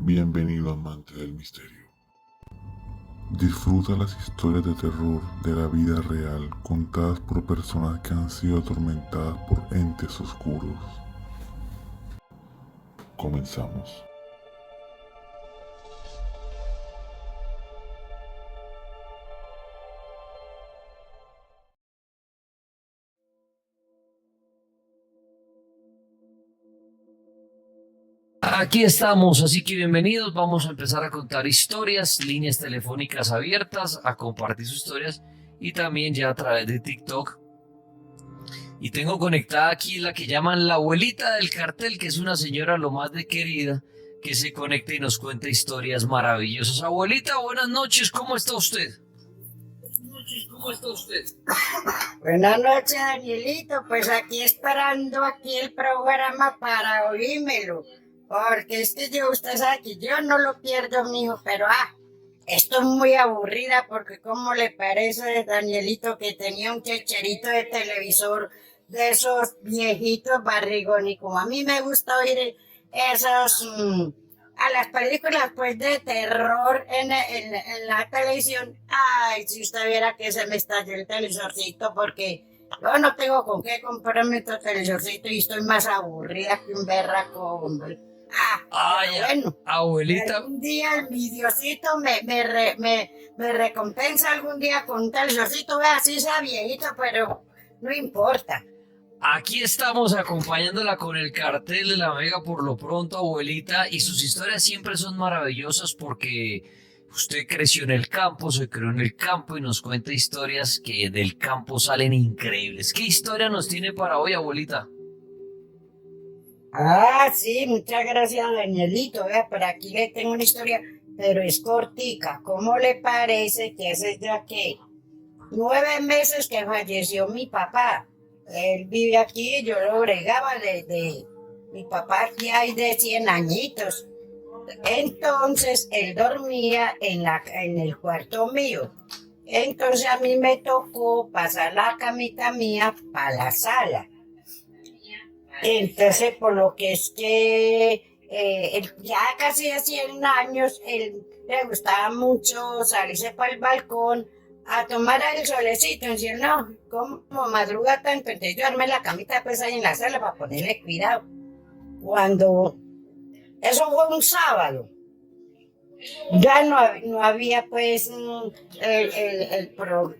Bienvenido amante del misterio. Disfruta las historias de terror de la vida real contadas por personas que han sido atormentadas por entes oscuros. Comenzamos. Aquí estamos, así que bienvenidos. Vamos a empezar a contar historias, líneas telefónicas abiertas, a compartir sus historias y también ya a través de TikTok. Y tengo conectada aquí la que llaman la abuelita del cartel, que es una señora lo más de querida, que se conecta y nos cuenta historias maravillosas. Abuelita, buenas noches, ¿cómo está usted? ¿Cómo está usted? Buenas noches, Danielito. Pues aquí esperando aquí el programa para oírmelo. Porque es que usted sabe que yo no lo pierdo, mijo, pero estoy muy aburrida porque ¿cómo le parece, Danielito, que tenía un checherito de televisor de esos viejitos barrigón? Y como a mí me gusta oír esos... a las películas pues de terror en la televisión, ay, si usted viera que se me estalló el televisorcito porque yo no tengo con qué comprarme otro televisorcito y estoy más aburrida que un berraco, hombre. Ay, Bueno, abuelita, algún día mi Diosito me recompensa algún día con un televisorcito, vea, así sea viejito, pero no importa. aquí estamos acompañándola con el cartel de la Mega por lo pronto, abuelita, y sus historias siempre son maravillosas porque usted creció en el campo, se creó en el campo y nos cuenta historias que del campo salen increíbles. ¿Qué historia nos tiene para hoy, abuelita? Sí, muchas gracias, Danielito. Vea, por aquí le tengo una historia, pero es cortica. ¿Cómo le parece que hace ya que 9 meses que falleció mi papá? Él vive aquí, yo lo bregaba de mi papá aquí hay de 100 añitos. Entonces, él dormía en el cuarto mío. Entonces, a mí me tocó pasar la camita mía para la sala. Entonces, por lo que es que ya casi de 100 años, él le gustaba mucho salirse para el balcón a tomar el solecito. Entonces, no, como madruga tanto, entonces yo armé la camita pues ahí en la sala para ponerle cuidado. Cuando eso fue un sábado, ya no había pues,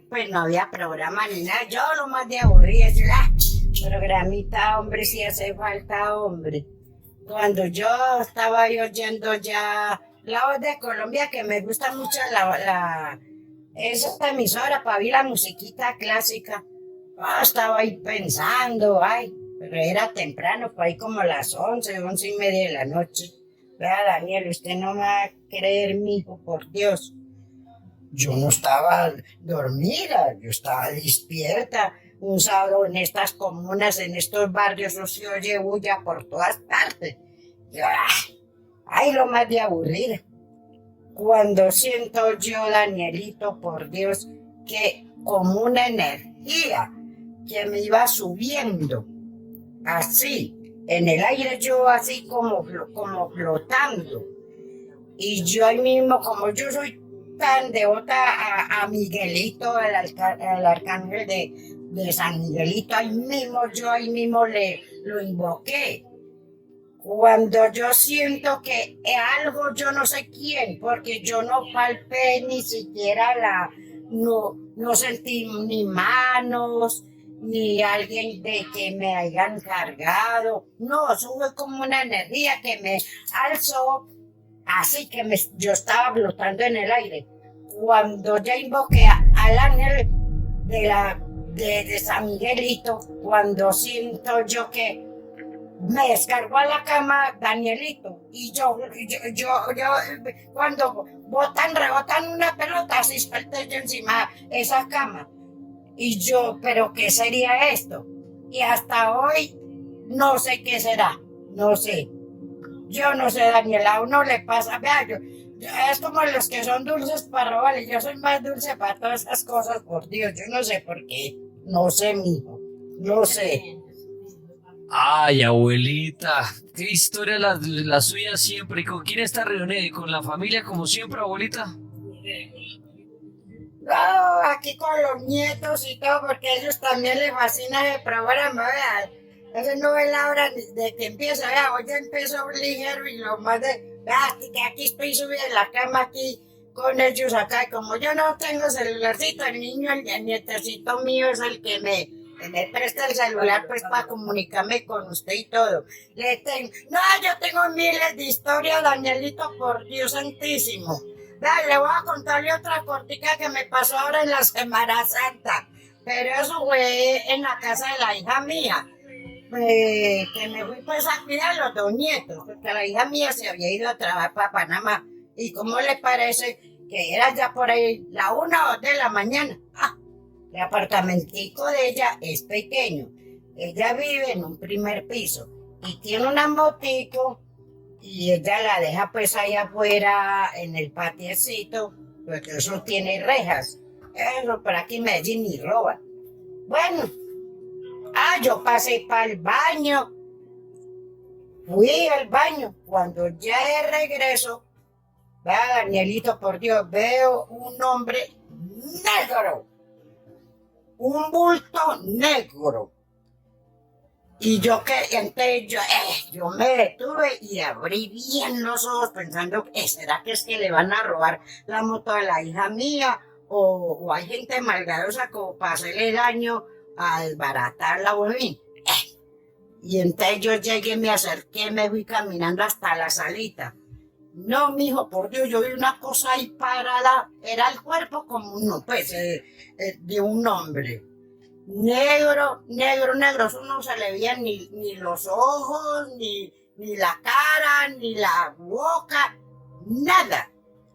pues no había programa ni nada. Yo lo más de aburrida, programita, hombre, si hace falta, hombre. Cuando yo estaba oyendo ya la voz de Colombia, que me gusta mucho esa emisora para oír la musiquita clásica, estaba ahí pensando, pero era temprano, por ahí como las 11:30 de la noche. Vea, Daniel, usted no me va a creer, mijo, por Dios. Yo no estaba dormida, yo estaba despierta. Un sábado en estas comunas, en estos barrios, no se oye bulla por todas partes. Yo, lo más de aburrida. Cuando siento yo, Danielito, por Dios, que como una energía que me iba subiendo, así, en el aire yo así como flotando. Y yo ahí mismo, como yo soy tan devota a Miguelito, al arcángel de San Miguelito, ahí mismo lo invoqué. Cuando yo siento que algo, yo no sé quién, porque yo no palpé ni siquiera no sentí ni manos, ni alguien de que me hayan cargado. No, eso fue como una energía que me alzó, así que yo estaba flotando en el aire. Cuando ya invoqué al ángel de San Miguelito, cuando siento yo que me descargó a la cama Danielito, y yo cuando rebotan una pelota, así suelto yo encima de esa cama. Y yo, ¿pero qué sería esto? Y hasta hoy no sé qué será, no sé. Yo no sé, Daniela, a uno le pasa, vea, es como los que son dulces para robar, y yo soy más dulce para todas esas cosas, por Dios, yo no sé por qué, no sé, mijo, no sé. Ay, abuelita, qué historia la suya siempre. ¿Y con quién está reunida? ¿Con la familia como siempre, abuelita? No, aquí con los nietos y todo, porque a ellos también les fascina el programa, vea. Eso no es la hora de que empieza, vea, hoy ya empezó ligero y lo más de, vea, que aquí estoy subida en la cama aquí con ellos acá, y como yo no tengo celularcito, el niño, el nietecito mío es el que me presta el celular pues para comunicarme con usted y todo. No, yo tengo miles de historias, Danielito, por Dios santísimo. Dale, le voy a contarle otra cortica que me pasó ahora en la Semana Santa. Pero eso fue en la casa de la hija mía. Que me fui pues a cuidar a los dos nietos, porque la hija mía se había ido a trabajar para Panamá. ¿Y cómo le parece que era ya por ahí la 1 o 2 de la mañana? El apartamentico de ella es pequeño. Ella vive en un primer piso y tiene una motico y ella la deja pues ahí afuera en el patiecito, porque eso tiene rejas. Eso por aquí en Medellín ni roban. Bueno, yo pasé para el baño, fui al baño, cuando ya de regreso, vea Danielito, por Dios, veo un hombre negro, un bulto negro. Y entonces yo me detuve y abrí bien los ojos pensando, ¿será que es que le van a robar la moto a la hija mía? O hay gente malgarosa como para hacerle daño al baratarla o en fin. Y entonces yo llegué, me acerqué, me fui caminando hasta la salita. No, mijo, por Dios, yo vi una cosa ahí parada, era el cuerpo como uno, pues, de un hombre. Negro, negro, negro, eso no se le veían ni los ojos, ni la cara, ni la boca, nada.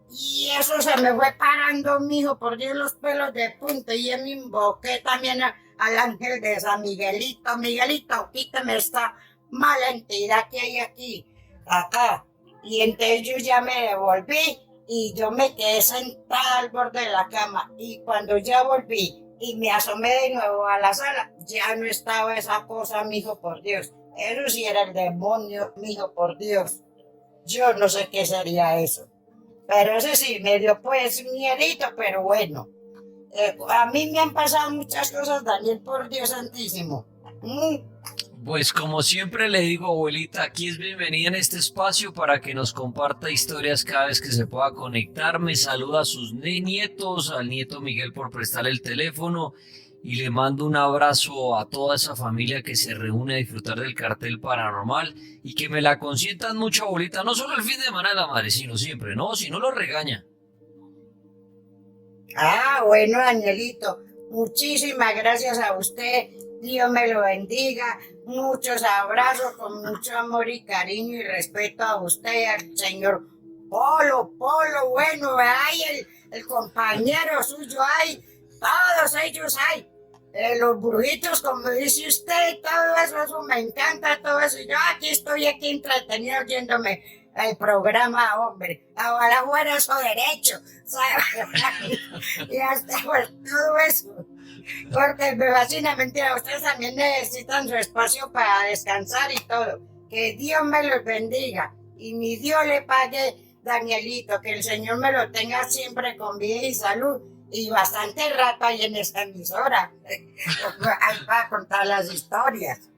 Y eso se me fue parando, mijo, por Dios, los pelos de punta, y yo me invoqué también al ángel de San Miguelito. Miguelito, quítame esta mala entidad que hay aquí, acá. Y entonces yo ya me devolví y yo me quedé sentada al borde de la cama. Y cuando ya volví y me asomé de nuevo a la sala, ya no estaba esa cosa, mijo, por Dios. Eso sí era el demonio, mijo, por Dios. Yo no sé qué sería eso. Pero eso sí, me dio pues miedito, pero bueno. A mí me han pasado muchas cosas, Daniel, por Dios santísimo. Pues como siempre le digo, abuelita, aquí es bienvenida en este espacio para que nos comparta historias cada vez que se pueda conectar. Me saluda a sus nietos, al nieto Miguel por prestarle el teléfono y le mando un abrazo a toda esa familia que se reúne a disfrutar del cartel paranormal y que me la consientan mucho, abuelita, no solo el fin de semana de la madre, sino siempre, ¿no? Si no lo regaña. Bueno, Danielito, muchísimas gracias a usted. Dios me lo bendiga. Muchos abrazos con mucho amor y cariño y respeto a usted, al señor Polo, bueno, el compañero suyo, todos ellos hay. Los brujitos, como dice usted, todo eso me encanta, todo eso. Yo estoy aquí entretenido oyéndome el programa, hombre. Ahora fuera eso derecho, y hasta pues, todo eso. Porque me fascina, mentira, ustedes también necesitan su espacio para descansar y todo. Que Dios me los bendiga y mi Dios le pague, Danielito, que el Señor me lo tenga siempre con vida y salud y bastante rato ahí en esta emisora. Ahí para contar las historias.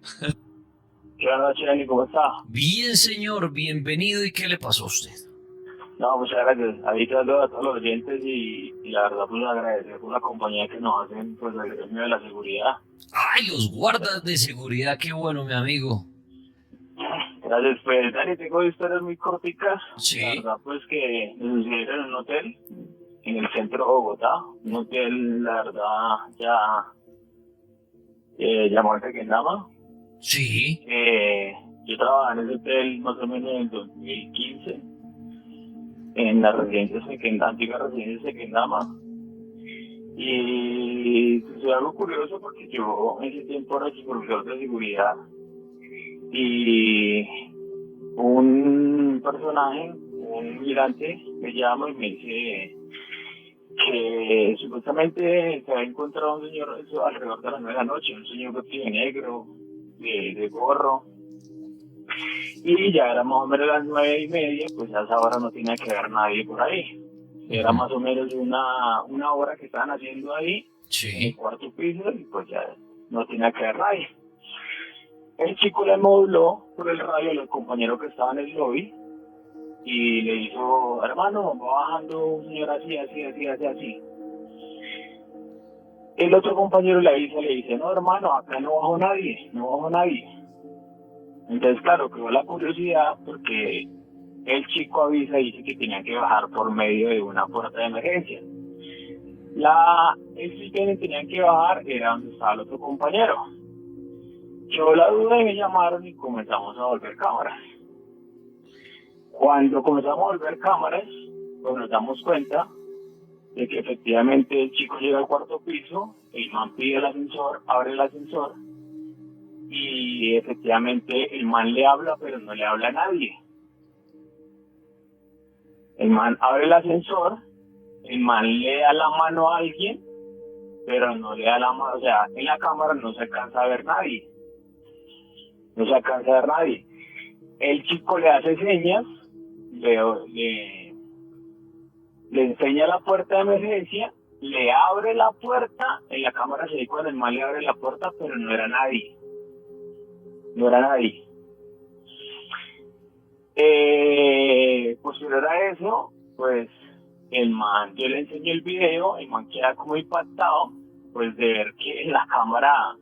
Buenas noches, Dani, ¿cómo está? Bien, señor, bienvenido. ¿Y qué le pasó a usted? No, muchas gracias. Ahí saludo a todos los oyentes y la verdad pues agradecer por la compañía que nos hacen pues el gremio de la seguridad. Ay, los guardas de seguridad, qué bueno, mi amigo. Gracias, pues Dani, tengo historias muy corticas. Sí. La verdad pues que me sucedieron en un hotel en el centro de Bogotá. Un hotel, la verdad, ya muerto que Nama. Sí. Yo trabajaba en ese hotel más o menos en el 2015. En la residencia antigua residencia Sequendama. Y fue algo curioso porque yo en ese tiempo era supervisor de seguridad y un personaje, un migrante, me llama y me dice que supuestamente se había encontrado un señor alrededor de las 9 de la noche, un señor vestido de negro, de gorro. Y ya era más o menos las 9:30, pues a esa hora no tenía que ver nadie por ahí. Era más o menos una hora que estaban haciendo ahí, en el cuarto piso, y pues ya no tenía que ver nadie. El chico le moduló por el radio al compañero que estaba en el lobby y le dijo, hermano, va bajando un señor así. El otro compañero le dice, no hermano, acá no bajó nadie. Entonces claro, quedó la curiosidad porque el chico avisa y dice que tenía que bajar por medio de una puerta de emergencia. El sitio donde tenían que bajar era donde estaba el otro compañero. Yo la duda y me llamaron y comenzamos a volver cámaras. Cuando comenzamos a volver cámaras, pues nos damos cuenta de que efectivamente el chico llega al cuarto piso, el man pide el ascensor, abre el ascensor y efectivamente el man le habla, pero no le habla a nadie. El man abre el ascensor, el man le da la mano a alguien, pero no le da la mano, o sea, en la cámara no se alcanza a ver nadie. El chico le hace señas, le enseña la puerta de emergencia, le abre la puerta, en la cámara se ve cuando el man le abre la puerta, pero no era nadie. Posterior a eso, pues el man, yo le enseñé el video, el man queda como impactado, pues de ver que en la cámara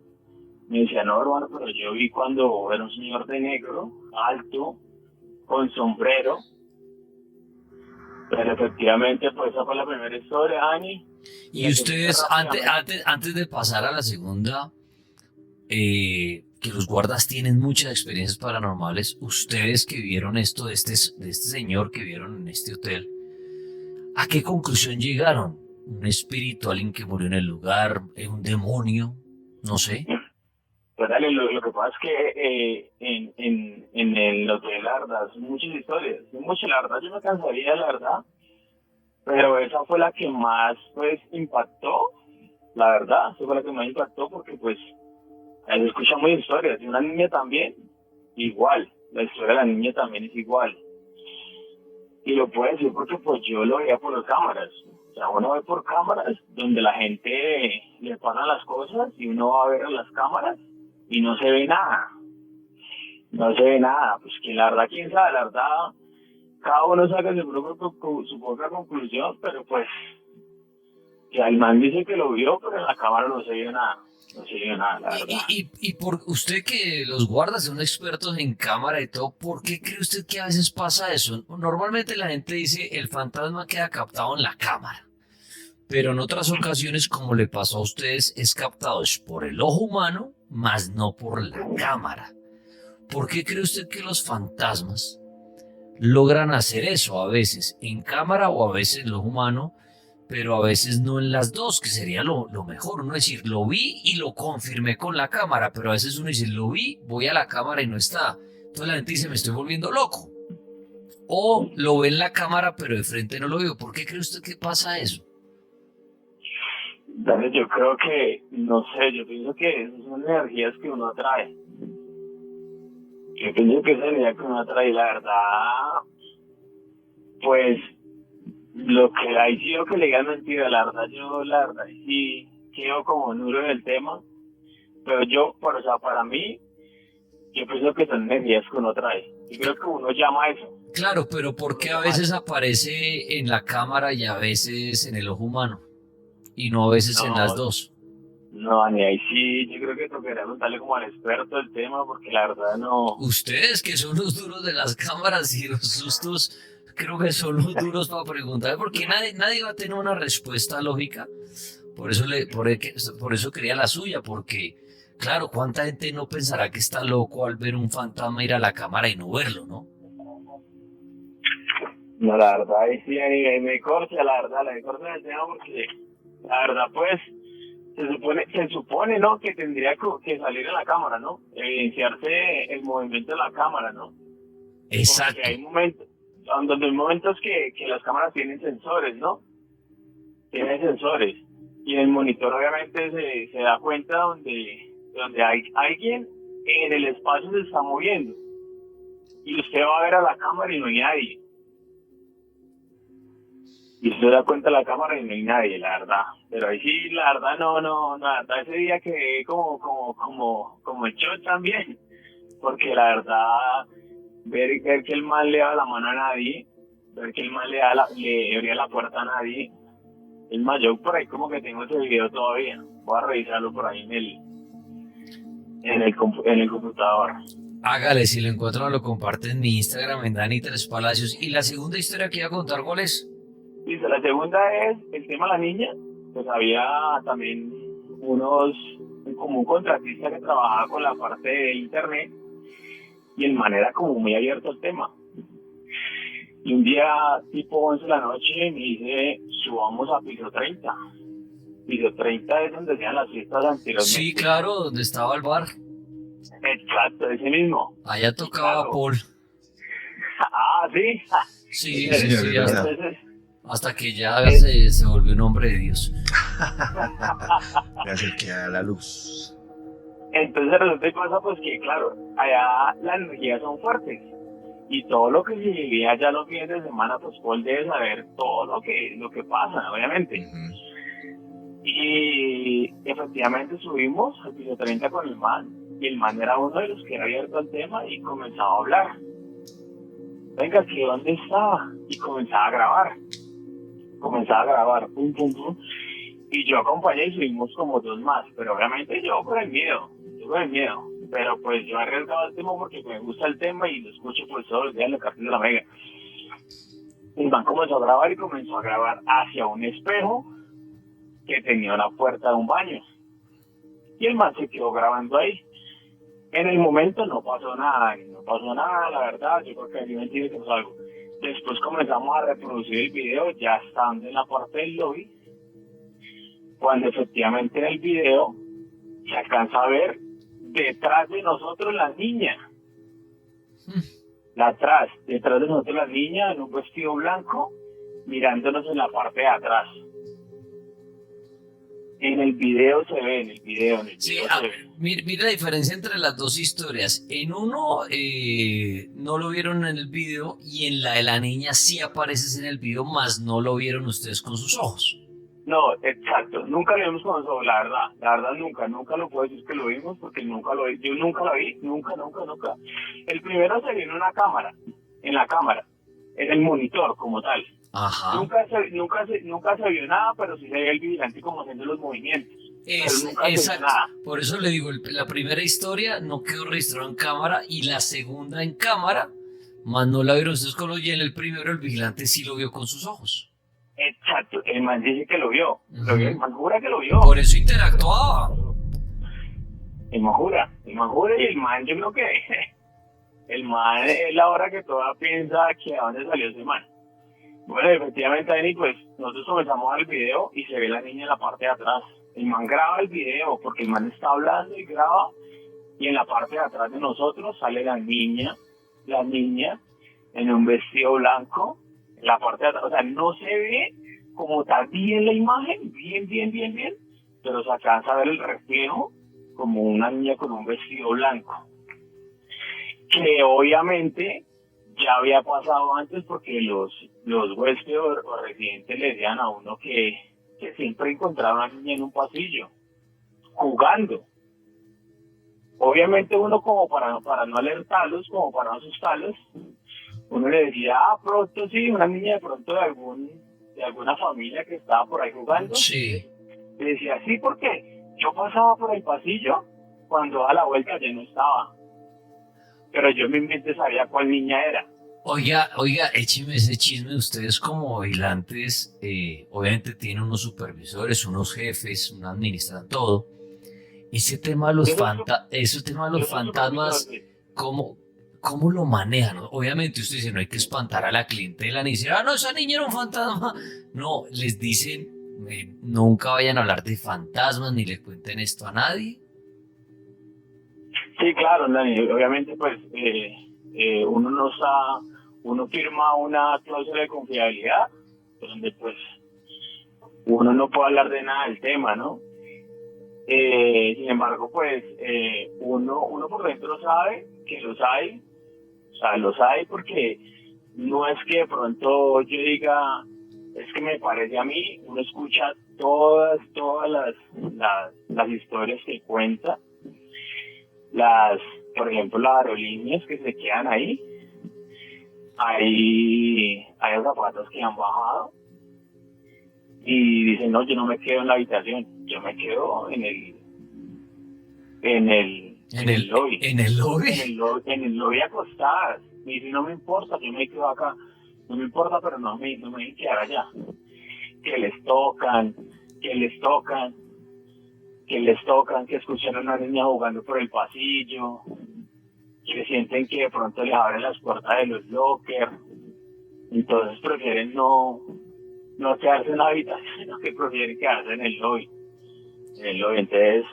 me decía, no hermano, pero yo vi cuando era un señor de negro, alto, con sombrero. Pero efectivamente, pues esa fue la primera historia, Ani. Y ustedes, antes de pasar a la segunda, que los guardas tienen muchas experiencias paranormales, ustedes que vieron esto de este señor que vieron en este hotel, ¿a qué conclusión llegaron? ¿Un espíritu, alguien que murió en el lugar, un demonio? No sé. Pues dale, lo que pasa es que en el hotel, la verdad, son muchas historias. La verdad, yo me cansaría, la verdad. Pero esa fue la que más, pues, impactó. La verdad, esa fue la que más impactó porque, pues, se escuchan muchas historias. Y una niña también, igual. La historia de la niña también es igual. Y lo puedo decir porque, pues, yo lo veía por las cámaras. O sea, uno ve por cámaras donde la gente le pasan las cosas y uno va a ver en las cámaras y no se ve nada. Pues que la verdad, quién sabe, la verdad, cada uno saca su propia conclusión, pero pues, que el man dice que lo vio, pero en la cámara no se vio nada, la verdad. Y por usted que los guardas son expertos en cámara y todo, ¿por qué cree usted que a veces pasa eso? Normalmente la gente dice, el fantasma queda captado en la cámara. Pero en otras ocasiones, como le pasó a ustedes, es captado por el ojo humano, más no por la cámara. ¿Por qué cree usted que los fantasmas logran hacer eso a veces en cámara o a veces en el ojo humano, pero a veces no en las dos, que sería lo mejor? Uno decir, lo vi y lo confirmé con la cámara, pero a veces uno dice, lo vi, voy a la cámara y no está. Entonces la gente dice, me estoy volviendo loco. O lo ve en la cámara, pero de frente no lo veo. ¿Por qué cree usted que pasa eso? Dale, yo creo que, no sé, yo pienso que esas son energías que uno atrae. Yo pienso que esa energía que uno atrae, la verdad, pues, lo que ahí sí lo que le digan mentira, la verdad, sí quedo como duro en el tema, pero para mí, yo pienso que son energías que uno atrae. Yo creo que uno llama a eso. Claro, pero ¿por qué a veces aparece en la cámara y a veces en el ojo humano? Y no a veces en las dos. No, ni ahí sí, yo creo que tocaría preguntarle como al experto del tema, porque la verdad no. Ustedes que son los duros de las cámaras y los sustos, creo que son los duros para preguntar, porque nadie va a tener una respuesta lógica. Por eso quería la suya, porque, claro, ¿cuánta gente no pensará que está loco al ver un fantasma ir a la cámara y no verlo, no? No, la verdad, ahí sí, me corta, la verdad, me corta el tema porque, la verdad, pues, se supone, ¿no?, que tendría que salir en la cámara, ¿no? Evidenciarse el movimiento de la cámara, ¿no? Exacto. Porque hay momentos que las cámaras tienen sensores, ¿no? Tienen sensores. Y el monitor obviamente se da cuenta donde hay alguien en el espacio se está moviendo. Y usted va a ver a la cámara y no hay nadie. Y usted da cuenta de la cámara y no hay nadie, la verdad. Pero ahí sí, la verdad, la verdad, ese día quedé como hecho también. Porque la verdad, ver que el man le da la mano a nadie, ver que el man le abría la puerta a nadie. Es más, yo por ahí como que tengo ese video todavía. Voy a revisarlo por ahí en el computador. Hágale, si lo encuentro lo comparte en mi Instagram, en Dani Tres Palacios. ¿Y la segunda historia que iba a contar cuál es? Listo, la segunda es el tema de la niña. Pues había también como un contratista que trabajaba con la parte de internet y el man era como muy abierto al tema. Y un día, tipo 11 de la noche, me dice, subamos a piso 30. Piso 30 es donde hacían las fiestas anteriormente. Sí, claro, donde estaba el bar. Exacto, ese mismo. Allá tocaba Claro. Paul. Ah, ¿sí? Sí, Entonces, sí, sí, entonces, hasta que ya se volvió un hombre de Dios. Me acerqué a la luz. Entonces resulta y pasa pues que claro, allá las energías son fuertes y todo lo que se vivía allá los fines de semana, pues Paul debe saber todo lo que pasa, obviamente. Y efectivamente subimos al piso 30 con el man y el man era uno de los que era abierto al tema y comenzaba a hablar. Venga, que ¿dónde estaba? Y comenzaba a grabar, pum, pum, pum. Y yo acompañé y subimos como dos más, pero obviamente yo con el miedo. Pero pues yo he arriesgado el tema porque me gusta el tema y lo escucho pues todos los días en el cartel de la Mega. El man comenzó a grabar hacia un espejo que tenía la puerta de un baño. Y el man se quedó grabando ahí. En el momento no pasó nada, la verdad, yo creo que aquí me tiene que pasar algo. Después comenzamos a reproducir el video, ya estando en la parte del lobby, cuando efectivamente en el video se alcanza a ver detrás de nosotros la niña. Detrás de nosotros la niña en un vestido blanco, mirándonos en la parte de atrás. En el video se ve, Sí, se ve. mira la diferencia entre las dos historias. En uno no lo vieron en el video y en la de la niña sí apareces en el video, más no lo vieron ustedes con sus ojos. No, exacto, nunca lo vimos con nosotros, la verdad nunca lo puedo decir que lo vimos porque nunca lo vi, yo nunca lo vi, nunca. El primero se vio en la cámara, en el monitor como tal. Ajá. Nunca se vio nada, pero sí se veía el vigilante como haciendo los movimientos. Exacto. Por eso le digo, la primera historia no quedó registrada en cámara y la segunda en cámara, más no la vieron ustedes con los, y en el primero el vigilante sí lo vio con sus ojos. Exacto, el man dice que lo vio, el man jura que lo vio. Por eso interactuaba. El man jura y el man yo creo que el man es la hora que toda piensa que a dónde salió ese man. Bueno, efectivamente, Dani, pues nosotros comenzamos a ver el video y se ve la niña en la parte de atrás. El man graba el video porque el man está hablando y graba y en la parte de atrás de nosotros sale la niña en un vestido blanco, en la parte de atrás, o sea, no se ve como está bien la imagen, bien, pero se alcanza a ver el reflejo como una niña con un vestido blanco, que obviamente ya había pasado antes porque los huéspedes o residentes le decían a uno que siempre encontraron a una niña en un pasillo, jugando. Obviamente uno como para no alertarlos, como para no asustarlos, uno le decía, pronto sí, una niña de pronto de alguna familia que estaba por ahí jugando. Sí. Le decía, sí, porque yo pasaba por el pasillo, cuando a la vuelta ya no estaba. Pero yo en mi mente sabía cuál niña era. Oiga, écheme ese chisme. Ustedes como vigilantes, obviamente tienen unos supervisores, unos jefes, un administran todo. Ese tema de los fantasmas, ¿cómo lo manejan? Obviamente usted dice, no hay que espantar a la clientela ni decir, no, esa niña era un fantasma. No, les dicen, nunca vayan a hablar de fantasmas ni le cuenten esto a nadie. Sí, claro, Dani, obviamente pues uno firma una cláusula de confiabilidad donde pues uno no puede hablar de nada del tema, ¿no? Sin embargo, pues uno por dentro sabe que los hay, o sea, los hay porque no es que de pronto yo diga, es que me parece a mí, uno escucha todas las historias que cuenta, por ejemplo, las aerolíneas que se quedan ahí, hay azafatas que han bajado y dicen, no, yo no me quedo en la habitación, yo me quedo en el lobby. ¿En el lobby? En el lobby acostadas. Me dice, no me importa, yo me quedo acá. No me importa, pero no me voy a quedar allá. Que les tocan, que escuchan a una niña jugando por el pasillo, que sienten que de pronto les abren las puertas de los lockers. Entonces prefieren no quedarse en la habitación, sino que prefieren quedarse en el lobby. Entonces,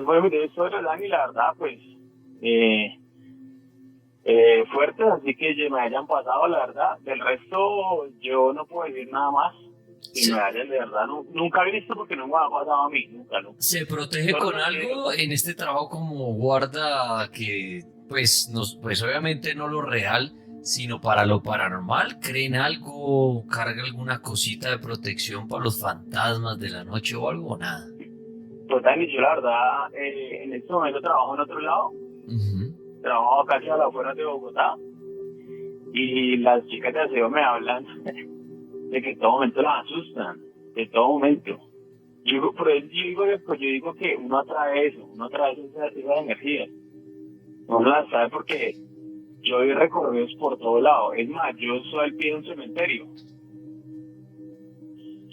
bueno, mi historia, Dani, la verdad, pues, fuertes, así que me hayan pasado, la verdad. Del resto, yo no puedo decir nada más. Que me hayan, de verdad, nunca he visto porque no me ha pasado a mí, nunca. ¿Se protege con algo en este trabajo como guarda que, pues obviamente no lo real, sino para lo paranormal? ¿Creen algo? ¿Carga alguna cosita de protección para los fantasmas de la noche o algo? ¿O nada? Pues Dani, yo la verdad, en este momento trabajo en otro lado. Uh-huh. Trabajo casi a las afueras de Bogotá. Y las chicas de aseo me hablan de que en todo momento las asustan. De todo momento. Yo digo que uno atrae eso. Uno atrae esas energías. Uno las sabe porque yo he recorridos por todo lado. Es más, yo soy al pie de un cementerio.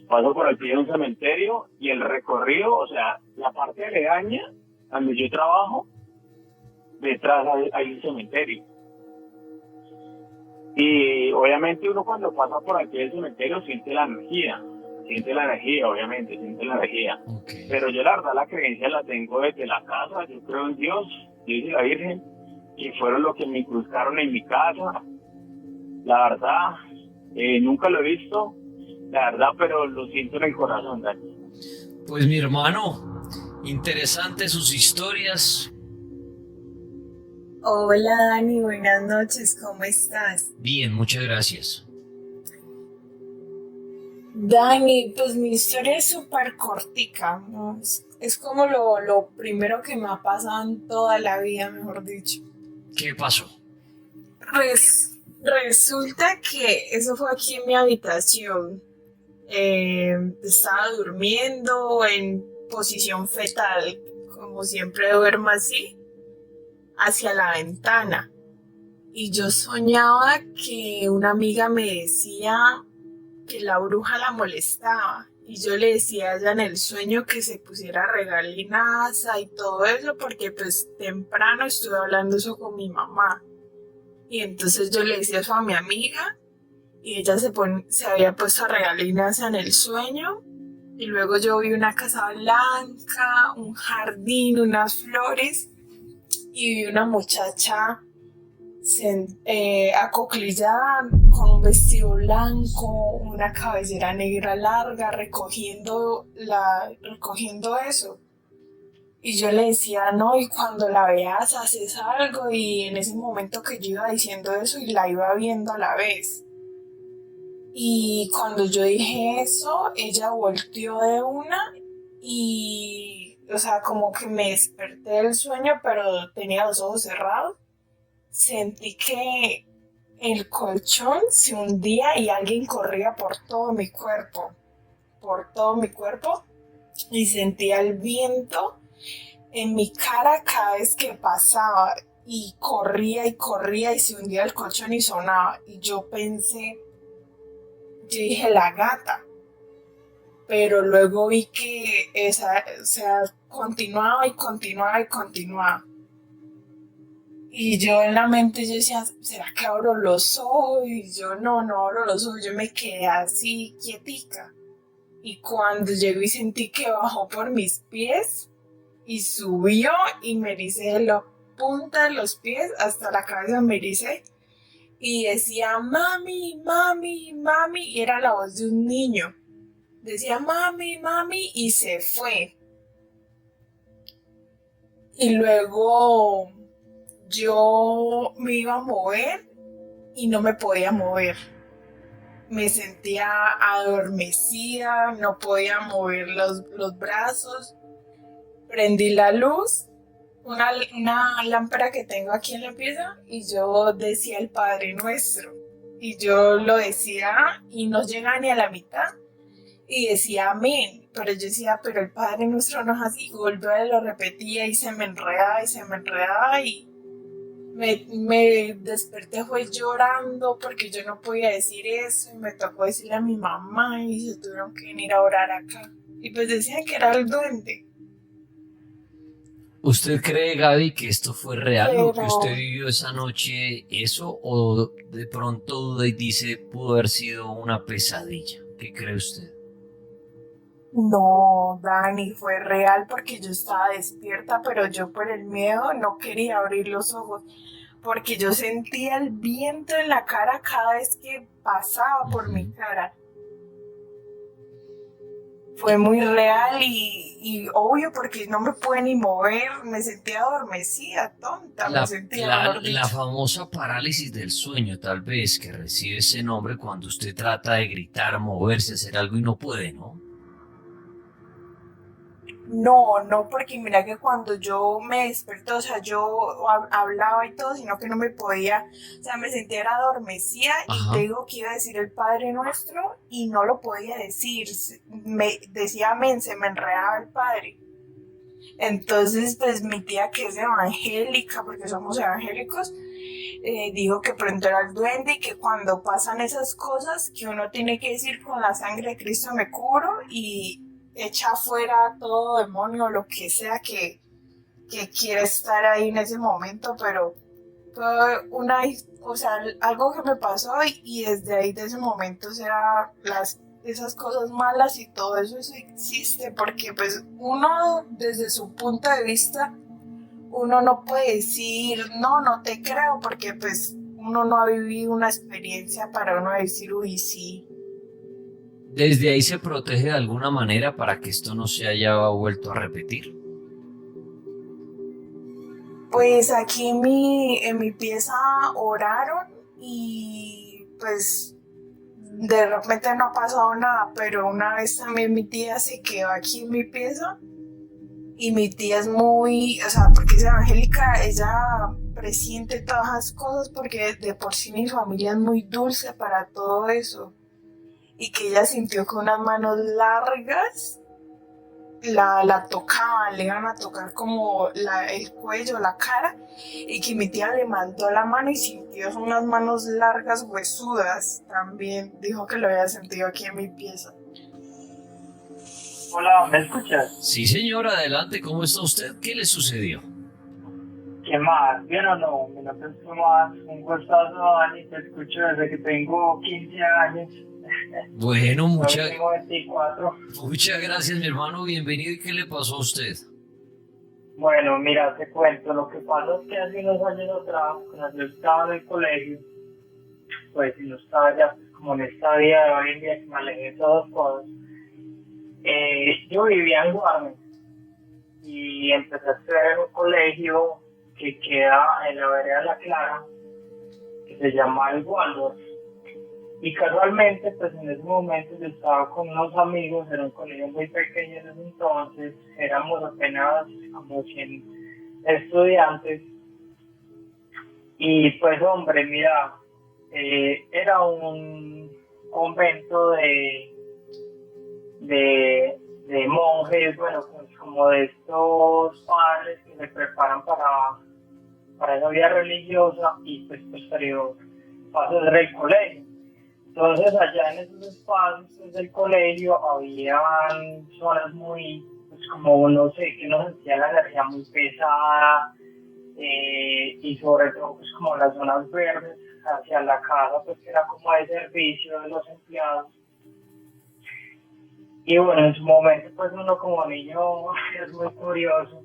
Paso por el pie de un cementerio y el recorrido, o sea, la parte aledaña donde yo trabajo, detrás hay un cementerio. Y obviamente uno cuando pasa por aquí del cementerio siente la energía, obviamente, siente la energía. Okay. Pero yo la verdad la creencia la tengo desde la casa, yo creo en Dios y la Virgen, que fueron los que me inculcaron en mi casa. La verdad, nunca lo he visto, la verdad, pero lo siento en el corazón, Dani. Pues mi hermano, interesantes sus historias. Hola Dani, buenas noches, ¿cómo estás? Bien, muchas gracias. Dani, pues mi historia es súper cortica, ¿no? Es como lo primero que me ha pasado en toda la vida, mejor dicho. ¿Qué pasó? Pues resulta que eso fue aquí en mi habitación. Estaba durmiendo en posición fetal, como siempre duermo así, hacia la ventana. Y yo soñaba que una amiga me decía que la bruja la molestaba. Y yo le decía a ella en el sueño que se pusiera a regar linaza y todo eso, porque pues temprano estuve hablando eso con mi mamá. Y entonces yo le decía eso a mi amiga y ella se había puesto a regar linaza en el sueño. Y luego yo vi una casa blanca, un jardín, unas flores y vi una muchacha acoclillada con un vestido blanco, una cabellera negra larga, recogiendo eso. Y yo le decía, no, y cuando la veas haces algo, y en ese momento que yo iba diciendo eso y la iba viendo a la vez. Y cuando yo dije eso, ella volteó de una y, o sea, como que me desperté del sueño, pero tenía los ojos cerrados. Sentí que el colchón se hundía y alguien corría por todo mi cuerpo, y sentía el viento en mi cara cada vez que pasaba y corría y se hundía el colchón y sonaba. Y yo dije la gata, pero luego vi que continuaba. Y yo en la mente yo decía, ¿será que abro los ojos? Y yo no abro los ojos, yo me quedé así quietica. Y cuando llegó y sentí que bajó por mis pies y subió y me ericé de la punta de los pies hasta la cabeza, me ericé. Y decía, mami, mami, mami, y era la voz de un niño. Decía, mami, mami, y se fue. y luego yo me iba a mover y no me podía mover. Me sentía adormecida, no podía mover los brazos. Prendí la luz, una lámpara que tengo aquí en la pieza, y yo decía el Padre Nuestro. Y yo lo decía y no llegaba ni a la mitad. Y decía amén. Pero yo decía, pero el Padre Nuestro no es así. Y volvía y lo repetía y se me enredaba y se me enredaba. Y me desperté fue llorando porque yo no podía decir eso. Y me tocó decirle a mi mamá y se tuvieron que venir a orar acá. Y pues decían que era el duende. ¿Usted cree, Gaby, que esto fue real, lo que Pero usted vivió esa noche, eso, o de pronto duda y dice pudo haber sido una pesadilla? ¿Qué cree usted? no, Dani, fue real porque yo estaba despierta, pero yo por el miedo no quería abrir los ojos, porque yo sentía el viento en la cara cada vez que pasaba por mi cara. Fue muy real y obvio porque no me pude ni mover, me sentía adormecida, tonta, me sentía, mejor dicho. La famosa parálisis del sueño, tal vez, que recibe ese nombre cuando usted trata de gritar, moverse, hacer algo y no puede, ¿no? No, porque mira que cuando yo me desperté, o sea, yo hablaba y todo, sino que no me podía, o sea, me sentía era adormecida y te digo que iba a decir el Padre Nuestro y no lo podía decir, me decía amén, se me enredaba el Padre. Entonces, pues mi tía que es evangélica, porque somos evangélicos, dijo que pronto era el duende y que cuando pasan esas cosas, que uno tiene que decir con la sangre de Cristo me cubro y echa fuera todo demonio, lo que sea que quiera estar ahí en ese momento, pero fue o sea, algo que me pasó y desde ahí, de ese momento, o sea, esas cosas malas y todo eso existe, porque pues uno desde su punto de vista, uno no puede decir, no te creo, porque pues uno no ha vivido una experiencia para uno decir, uy, sí. ¿Desde ahí se protege de alguna manera para que esto no se haya vuelto a repetir? Pues aquí en mi pieza oraron y pues de repente no ha pasado nada, pero una vez también mi tía se quedó aquí en mi pieza y mi tía es muy, o sea, porque es evangélica, ella presiente todas las cosas porque de por sí mi familia es muy dulce para todo eso. Y que ella sintió que unas manos largas la tocaban, le iban a tocar como el cuello, la cara, y que mi tía le mandó la mano y sintió unas manos largas, huesudas también. Dijo que lo había sentido aquí en mi pieza. Hola, ¿me escuchas? Sí, señor, adelante, ¿cómo está usted? ¿Qué le sucedió? ¿Qué más? ¿Bien o no? Mi nombre es Tomás, un gustazo, Dani, te escucho desde que tengo 15 años. Bueno, tengo 24. Muchas gracias, mi hermano, bienvenido. ¿Y qué le pasó a usted? Bueno, mira, te cuento, lo que pasa es que hace unos años atrás, cuando yo estaba en el colegio, pues no estaba ya como en esta vida de hoy en día que me alejé de todas cosas, yo vivía en Guarne y empecé a estudiar en un colegio que queda en la vereda de La Clara, que se llama el Waldorf. Y casualmente, pues en ese momento yo estaba con unos amigos, era un colegio muy pequeño en ese entonces, éramos apenas como 100 estudiantes. Y pues hombre, mira, era un convento de monjes, bueno, pues como de estos padres que se preparan para esa vida religiosa y pues posterior paso del colegio. Entonces allá en esos espacios del colegio habían zonas muy, pues como no sé, que uno sentía la energía muy pesada y sobre todo pues como las zonas verdes hacia la casa, pues que era como de servicio de los empleados. Y bueno, en su momento pues uno como niño es muy curioso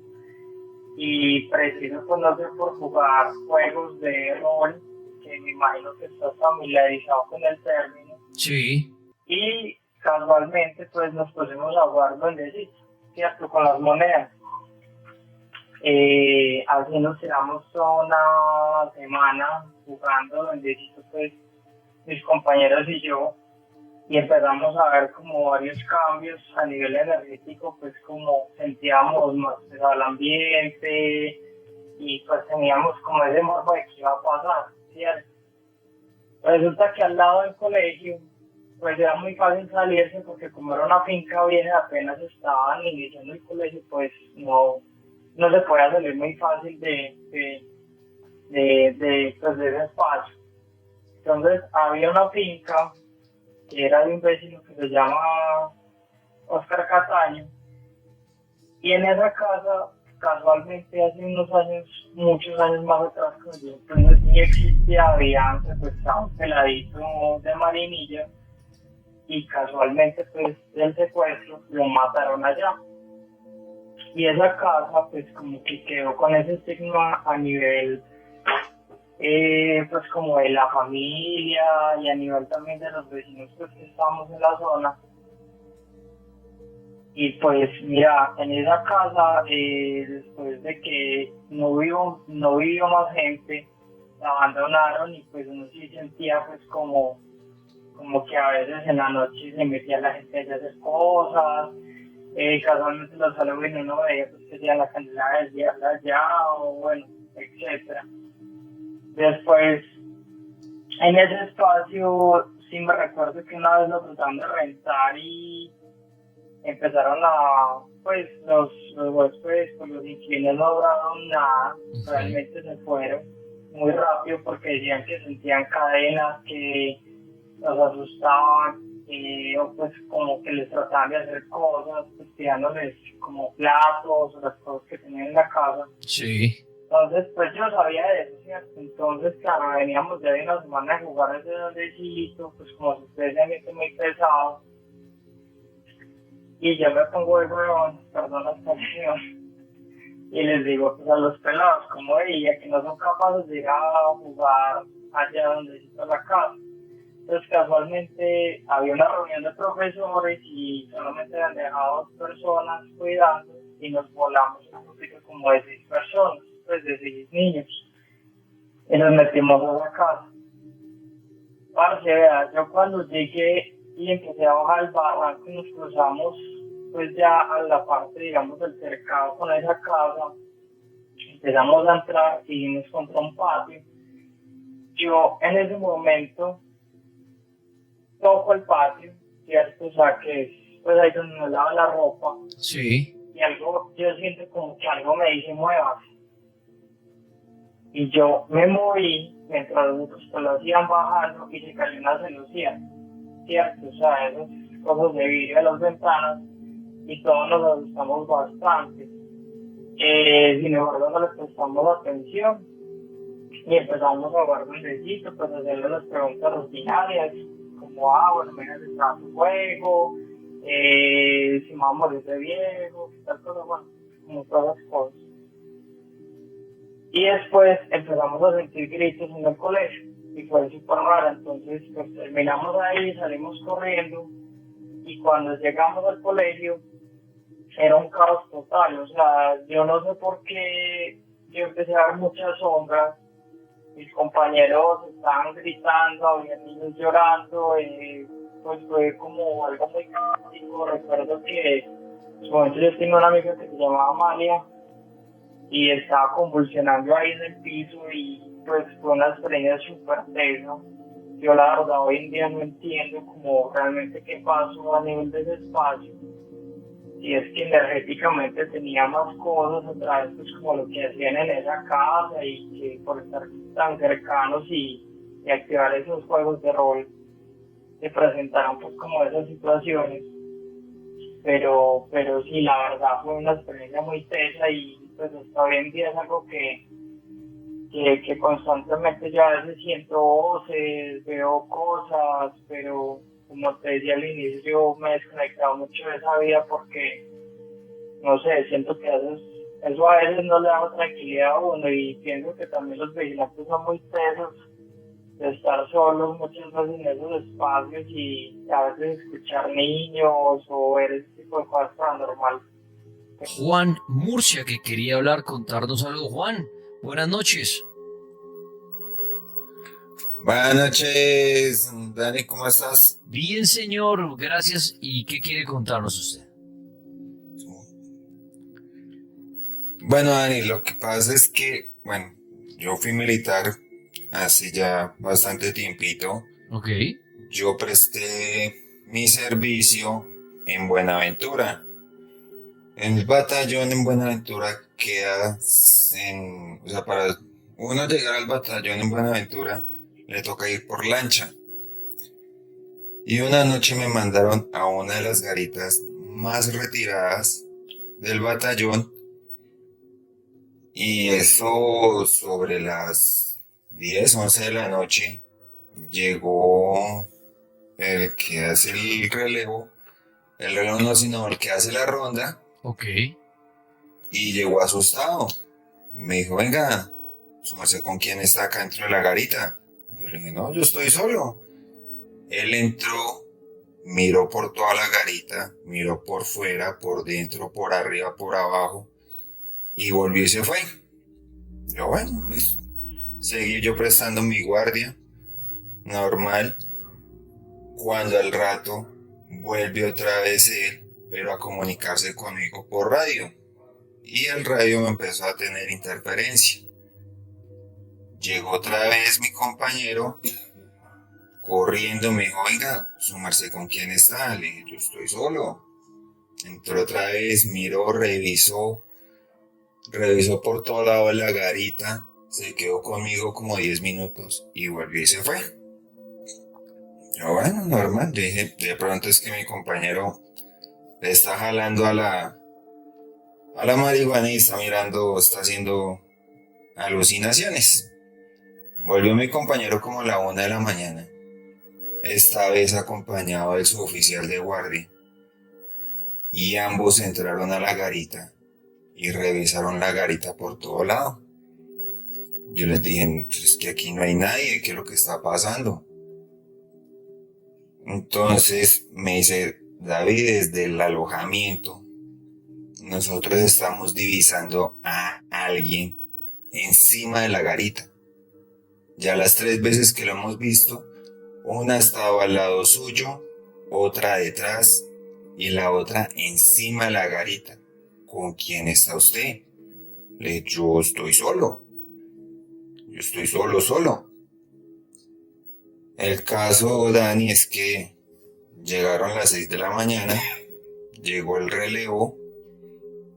y preciso conocer por jugar juegos de rol, que me imagino que estás familiarizado con el término. Sí. Y casualmente pues nos pusimos a jugar duendecito, ¿cierto? Con las monedas. Así nos tiramos toda una semana jugando duendecito, pues mis compañeros y yo, y empezamos a ver como varios cambios a nivel energético, pues como sentíamos más pesado el ambiente y pues teníamos como ese morbo de que iba a pasar, ¿cierto? Resulta que al lado del colegio pues era muy fácil salirse porque como era una finca vieja, apenas estaban iniciando el colegio, pues no se podía salir muy fácil de ese espacio. Entonces había una finca que era de un vecino que se llama Oscar Cataño, y en esa casa casualmente hace unos años, muchos años más atrás, cuando yo pues, ni existía, habían secuestrado un peladito de Marinilla y casualmente pues del secuestro lo mataron allá. Y esa casa pues como que quedó con ese estigma a nivel pues como de la familia y a nivel también de los vecinos pues que estábamos en la zona. Y pues mira, en esa casa después de que no vivió más gente, la abandonaron y pues uno sí sentía pues como que a veces en la noche se metía la gente a hacer cosas. Casualmente los Halloween uno veía pues, que hacían la candela del diablo allá o bueno, etcétera. Después, en ese espacio, sí me recuerdo que una vez lo trataron de rentar y empezaron pues los huéspedes, pues los inquilinos no lograron nada, realmente se fueron muy rápido porque decían que sentían cadenas, que los asustaban, o pues como que les trataban de hacer cosas, pues tirándoles como platos o las cosas que tenían en la casa. Sí. Entonces, pues yo sabía de eso, ¿cierto? Entonces, claro, veníamos ya de una semana de jugar ese duendecito, pues como si ustedes se meten muy pesado. Y yo me pongo de huevón, perdón la expresión, y les digo, pues a los pelados, como veía que no son capaces de ir a jugar allá donde está la casa. Entonces casualmente había una reunión de profesores y solamente habían dejado 2 personas cuidando y nos volamos un poquito como de 6 personas, pues de 6 niños. Y nos metimos a la casa. Parce, vea, yo cuando llegué y empecé a bajar el barranco y nos cruzamos pues ya a la parte digamos del cercado con esa casa, empezamos a entrar y nos encontró un patio. Yo en ese momento toco el patio, ¿cierto? O sea que es pues ahí donde me lava la ropa. Sí. Y algo, yo siento como que algo me dice muévase. Y yo me moví mientras los otros pelos iban bajando y se cayó una celosía, ¿cierto? O sea, esas cosas de vidrio de las ventanas y todos nos asustamos bastante. Sin embargo, no le prestamos atención y empezamos a jugar duendecito, pues a hacerle las preguntas rutinarias, como, bueno, me dejas entrar a tu juego, si me va a morir de viejo, tal cosa, bueno, como todas las cosas. Y después empezamos a sentir gritos en el colegio y fue súper raro, entonces pues terminamos ahí, salimos corriendo y cuando llegamos al colegio era un caos total, o sea, yo no sé por qué yo empecé a ver muchas sombras, mis compañeros estaban gritando, había niños llorando, pues fue como algo muy caótico. Recuerdo que en su momento yo tenía una amiga que se llamaba Amalia y estaba convulsionando ahí en el piso y pues fue una experiencia súper tensa. Yo la verdad hoy en día no entiendo como realmente qué pasó a nivel de ese espacio. Si es que energéticamente tenía más cosas a través pues como lo que hacían en esa casa y que por estar tan cercanos y activar esos juegos de rol se presentaron pues como esas situaciones. Pero sí, la verdad fue una experiencia muy tesa y pues hasta hoy en día es algo que constantemente yo a veces siento voces, veo cosas, pero como te decía al inicio, yo me he desconectado mucho de esa vida porque, no sé, siento que eso a veces no le da tranquilidad a uno y pienso que también los vigilantes son muy tesos de estar solos muchas veces en esos espacios y a veces escuchar niños o ver ese tipo de cosas paranormales. Juan Murcia, que quería hablar, contarnos algo. Juan, buenas noches. Buenas noches, Dani, ¿cómo estás? Bien, señor, gracias. ¿Y qué quiere contarnos usted? Bueno, Dani, lo que pasa es que, bueno, yo fui militar hace ya bastante tiempito. Ok. Yo presté mi servicio en Buenaventura. El batallón en Buenaventura queda o sea, para uno llegar al batallón en Buenaventura le toca ir por lancha. Y una noche me mandaron a una de las garitas más retiradas del batallón. Y eso sobre las 10, 11 de la noche llegó el que hace el relevo no, sino el que hace la ronda, Ok. y llegó asustado. Me dijo, venga, súmase con quién está acá dentro de la garita. Yo le dije, no, yo estoy solo. Él entró, miró por toda la garita, miró por fuera, por dentro, por arriba, por abajo, y volvió y se fue. Yo, bueno, listo. Seguí yo prestando mi guardia, normal. Cuando al rato vuelve otra vez él, pero a comunicarse conmigo por radio. Y el radio me empezó a tener interferencia. Llegó otra vez mi compañero, corriendo, me dijo, oiga, su merced, ¿con quién está? Le dije, yo estoy solo. Entró otra vez, miró, revisó por todo lado de la garita, se quedó conmigo como 10 minutos y volvió y se fue. Yo, bueno, normal, dije, de pronto es que mi compañero le está jalando a la marihuana y está mirando, está haciendo alucinaciones. Volvió mi compañero como a la 1 de la mañana, esta vez acompañado del suboficial de guardia, y ambos entraron a la garita y revisaron la garita por todo lado. Yo les dije, es que aquí no hay nadie, ¿qué es lo que está pasando? Entonces me dice, David, desde el alojamiento nosotros estamos divisando a alguien encima de la garita. Ya las 3 veces que lo hemos visto, una estaba al lado suyo, otra detrás y la otra encima de la garita. ¿Con quién está usted? Le dije, yo estoy solo. Yo estoy solo. El caso, Dani, es que llegaron las 6 de la mañana, llegó el relevo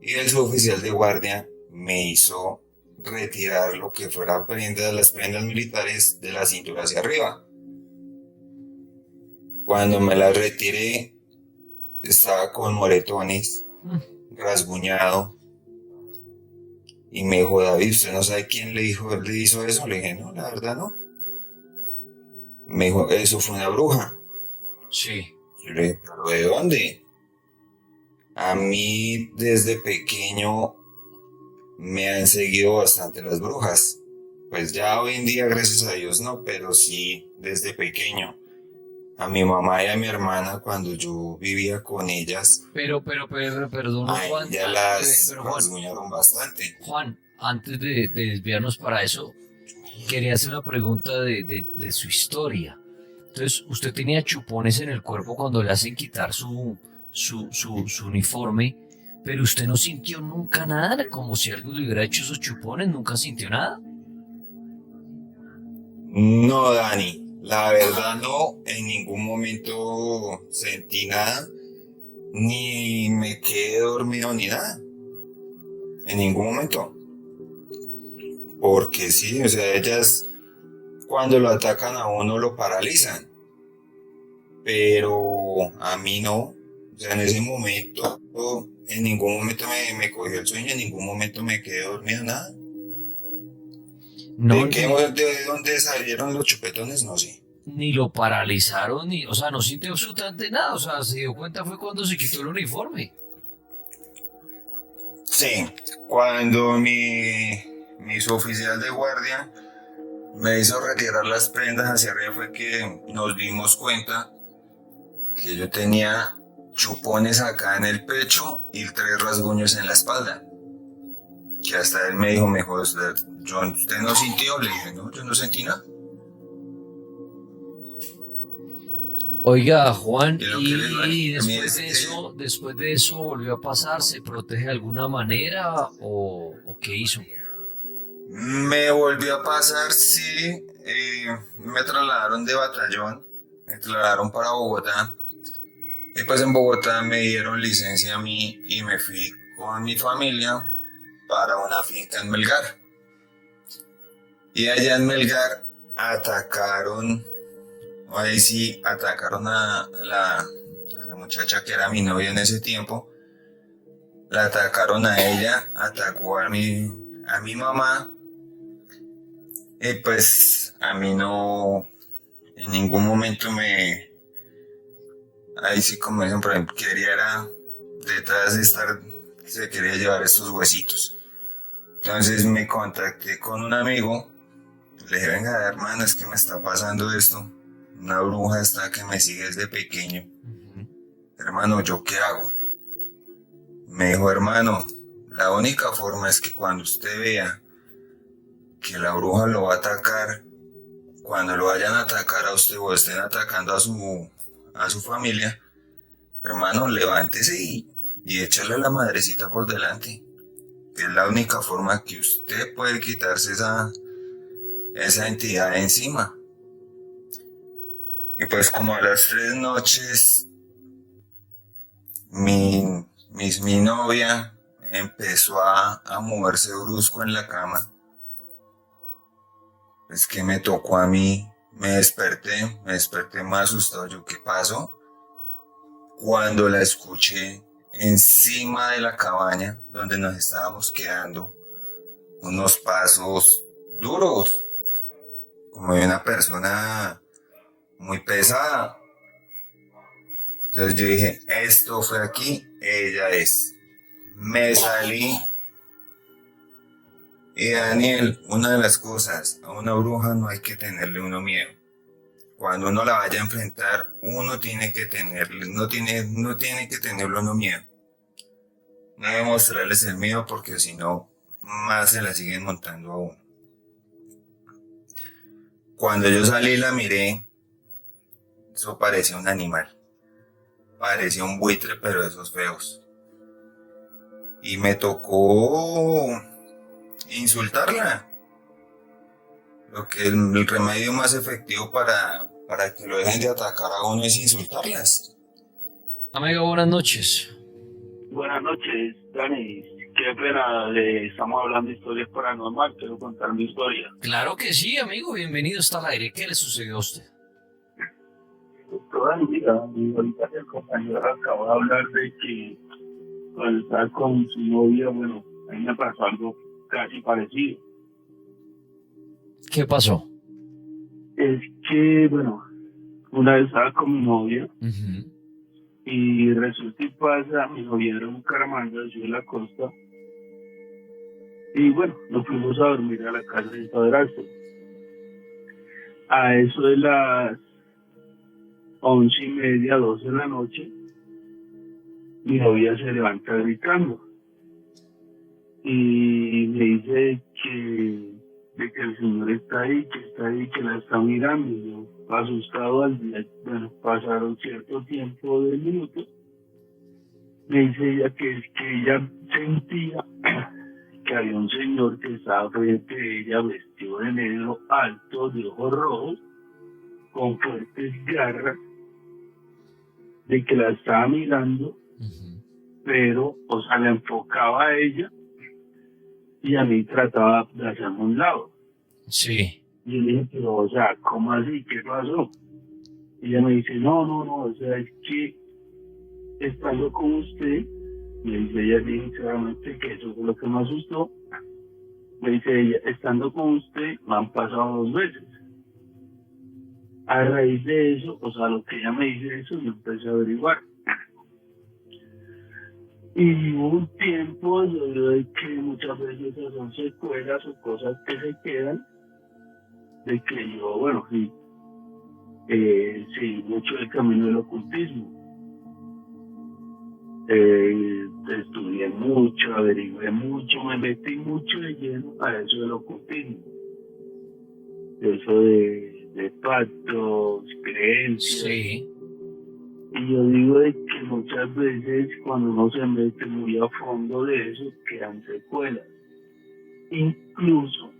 y el suboficial de guardia me hizo retirar lo que fuera las prendas militares de la cintura hacia arriba. Cuando me las retiré, estaba con moretones, rasguñado, y me dijo, David, ¿usted no sabe quién le hizo eso? Le dije, no, la verdad no. Me dijo, eso fue una bruja. Sí. Yo le dije, ¿pero de dónde? A mí desde pequeño me han seguido bastante las brujas. Pues ya hoy en día, gracias a Dios, no, pero sí desde pequeño. A mi mamá y a mi hermana, cuando yo vivía con ellas, Pero, perdón, Juan. ya las Pero, Juan, rasguñaron bastante. Juan, antes de desviarnos para eso, quería hacer una pregunta de su historia. Entonces, usted tenía chupones en el cuerpo cuando le hacen quitar su uniforme, pero usted no sintió nunca nada, como si algo le hubiera hecho esos chupones, nunca sintió nada. No, Dani, la verdad no, en ningún momento sentí nada, ni me quedé dormido ni nada, en ningún momento. Porque sí, o sea, ellas cuando lo atacan a uno lo paralizan, pero a mí no, o sea, en ese momento, en ningún momento me cogió el sueño, en ningún momento me quedé dormido, nada. No, ¿De dónde salieron los chupetones? No sé. ni lo paralizaron, o sea, no sintió absolutamente nada, o sea, se dio cuenta fue cuando se quitó el uniforme. Sí, cuando mi suboficial de guardia me hizo retirar las prendas hacia arriba fue que nos dimos cuenta que yo tenía chupones acá en el pecho y 3 rasguños en la espalda. Que hasta él me dijo, ¿usted no sintió? Le dije, no, yo no sentí nada. Oiga, Juan, Y lo que le digo, y a mí después de eso volvió a pasar, ¿se protege de alguna manera o qué hizo? Me volvió a pasar, sí. Me trasladaron de batallón, me trasladaron para Bogotá. Y pues en Bogotá me dieron licencia a mí y me fui con mi familia para una finca en Melgar. Y allá en Melgar atacaron a la muchacha que era mi novia en ese tiempo. La atacaron a ella, atacó a mi mamá. Y pues a mí no, en ningún momento ahí sí como dicen por ejemplo, se quería llevar estos huesitos. Entonces me contacté con un amigo, le dije, venga hermano, es que me está pasando esto, una bruja está que me sigue desde pequeño. Hermano, ¿yo qué hago? Me dijo, hermano, la única forma es que cuando usted vea que la bruja lo va a atacar, cuando lo vayan a atacar a usted o estén atacando a su familia, hermano, levántese y échale la madrecita por delante. Que es la única forma que usted puede quitarse esa entidad de encima. Y pues como a las 3 noches, mi novia empezó a moverse brusco en la cama. Es que me tocó a mí, me desperté más asustado. Yo, ¿qué pasó? Cuando la escuché encima de la cabaña donde nos estábamos quedando, unos pasos duros, como de una persona muy pesada. Entonces yo dije, esto fue aquí, ella es. Me salí. Y Daniel, una de las cosas, a una bruja no hay que tenerle uno miedo. Cuando uno la vaya a enfrentar, uno no tiene que tenerle uno miedo. No debe mostrarles el miedo porque si no, más se la siguen montando a uno. Cuando yo salí y la miré, eso parecía un animal. Parecía un buitre, pero de esos feos. Y me tocó insultarla. Lo que el remedio más efectivo para que lo dejen de atacar a uno es insultarlas. Amigo, buenas noches. Buenas noches, Dani. Qué pena, estamos hablando de historias paranormales, quiero contar mi historia. Claro que sí, amigo, bienvenido está al aire. ¿Qué le sucedió a usted? Toda mi vida, ahorita el compañero acaba de hablar de que cuando estaba con su novia, bueno, a mí me pasó algo casi parecido. ¿Qué pasó? Es que, bueno, una vez estaba con mi novia y resulta y pasa, mi novia era un Bucaramanga, yo de la costa, y bueno, nos fuimos a dormir a la casa de mi padrastro. A eso de las 11:30, 12 de la noche, mi novia se levanta gritando y me dice que el señor está ahí, que la está mirando. Y yo, asustado al día, bueno, pasaron cierto tiempo de minutos, me dice ella que ella sentía que había un señor que estaba frente a ella, vestido de negro, alto, de ojos rojos, con fuertes garras, de que la estaba mirando, pero, o sea, la enfocaba a ella y a mí trataba de hacerme un lado. Sí. Y yo le dije, pero, o sea, ¿cómo así? ¿Qué pasó? Y ella me dice, no, o sea, es que estando con usted, me dice ella sinceramente que eso fue lo que me asustó. Me dice ella, estando con usted, me han pasado 2 veces. A raíz de eso, o sea, lo que ella me dice eso, yo empecé a averiguar. Y hubo un tiempo de que muchas veces son secuelas o cosas que se quedan, de que yo, bueno, sí, mucho el camino del ocultismo. Estudié mucho, averigué mucho, me metí mucho de lleno a eso del ocultismo, eso de pactos, creencias. Sí. Y yo digo de que muchas veces cuando uno se mete muy a fondo de eso, quedan secuelas. Incluso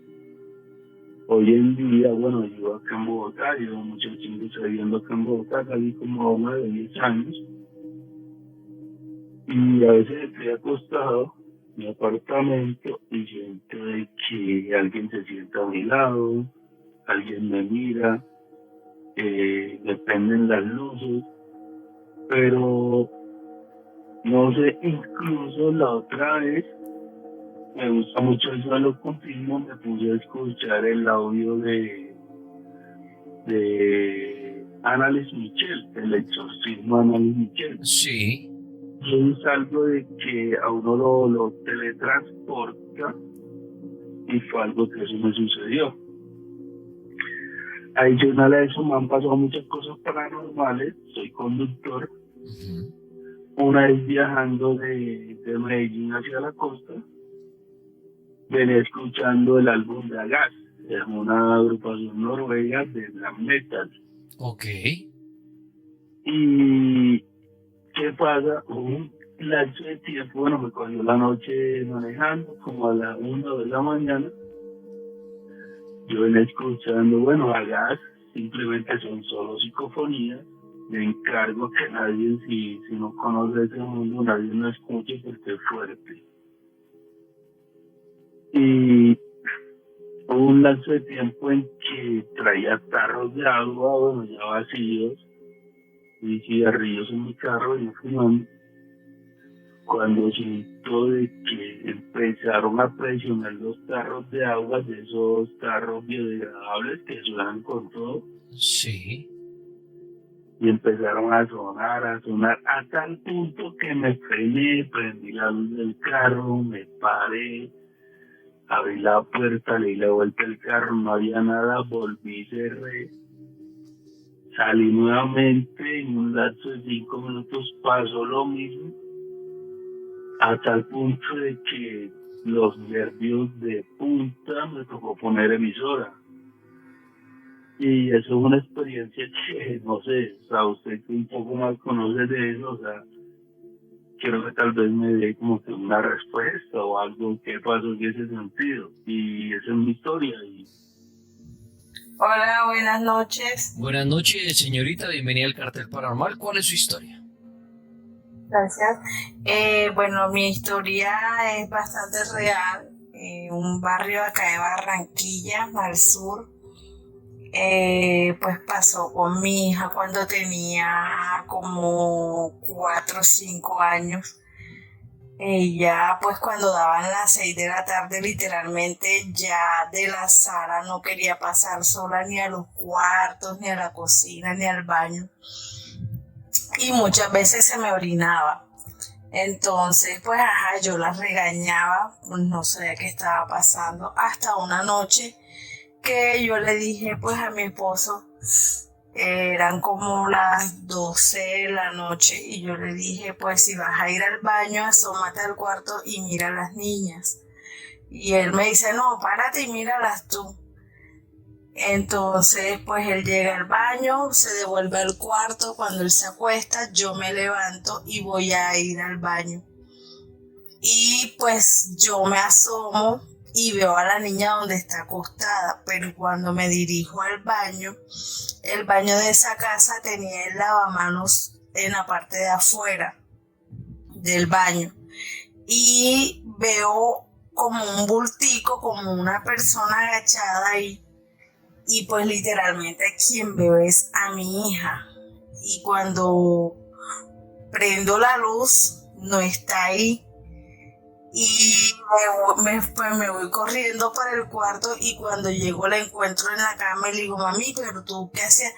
hoy en día, bueno, yo acá en Bogotá, llevo mucho tiempo viviendo acá en Bogotá, casi como una de 10 años. Y a veces estoy acostado en mi apartamento y siento de que alguien se sienta a mi lado, alguien me mira, me prenden las luces, pero no sé, incluso la otra vez, me gusta mucho eso del ocultismo, me puse a escuchar el audio de Annalise Michel, el exorcismo de Annalise Michel. Sí. Y es algo de que a uno lo teletransporta, y fue algo que eso me sucedió. Adicional a eso me han pasado muchas cosas paranormales, soy conductor. Una vez viajando de Medellín hacia la costa, venía escuchando el álbum de Agas, es una agrupación noruega de black metal. Ok. Y ¿qué pasa? Un lapso de tiempo, bueno, me cogió la noche manejando, como a las 1 de la mañana. Yo venía escuchando, bueno, Agas simplemente son solo psicofonías. Le encargo que nadie, si no conoce ese mundo, nadie lo escuche porque es fuerte. Y hubo un lapso de tiempo en que traía tarros de agua, bueno, ya vacíos, y cigarrillos en mi carro y fumando, cuando siento de que empezaron a presionar los tarros de agua, de esos tarros biodegradables que suenan con todo. Sí. Y empezaron a sonar, a tal punto que me frené, prendí la luz del carro, me paré, abrí la puerta, le di la vuelta al carro, no había nada, volví, cerré. Salí nuevamente, en un lapso de 5 minutos pasó lo mismo, a tal punto de que los nervios de punta me tocó poner emisora. Y eso es una experiencia que, no sé, o sea, usted que un poco más conoce de eso, o sea, quiero que tal vez me dé como que una respuesta o algo que pasó en ese sentido. Y esa es mi historia. Hola, buenas noches. Buenas noches, señorita. Bienvenida al Cartel Paranormal. ¿Cuál es su historia? Gracias. Bueno, mi historia es bastante real. Un barrio acá de Barranquilla, al sur. Pues pasó con mi hija cuando tenía como 4 o 5 años. Ella, pues cuando daban las 6 de la tarde, literalmente ya de la sala no quería pasar sola ni a los cuartos, ni a la cocina, ni al baño. Y muchas veces se me orinaba. Entonces, pues, yo la regañaba, no sabía qué estaba pasando. Hasta una noche que yo le dije, pues, a mi esposo, eran como las 12 de la noche, y yo le dije, pues, si vas a ir al baño, asómate al cuarto y mira a las niñas. Y él me dice, no, párate y míralas tú. Entonces, pues, él llega al baño, se devuelve al cuarto. Cuando él se acuesta, yo me levanto y voy a ir al baño. Y, pues, yo me asomo y veo a la niña donde está acostada, pero cuando me dirijo al baño, el baño de esa casa tenía el lavamanos en la parte de afuera del baño, y veo como un bultico, como una persona agachada ahí, y pues literalmente quien veo es a mi hija, y cuando prendo la luz no está ahí. Y me voy corriendo para el cuarto, y cuando llego la encuentro en la cama y le digo, mami, ¿pero tú qué hacías?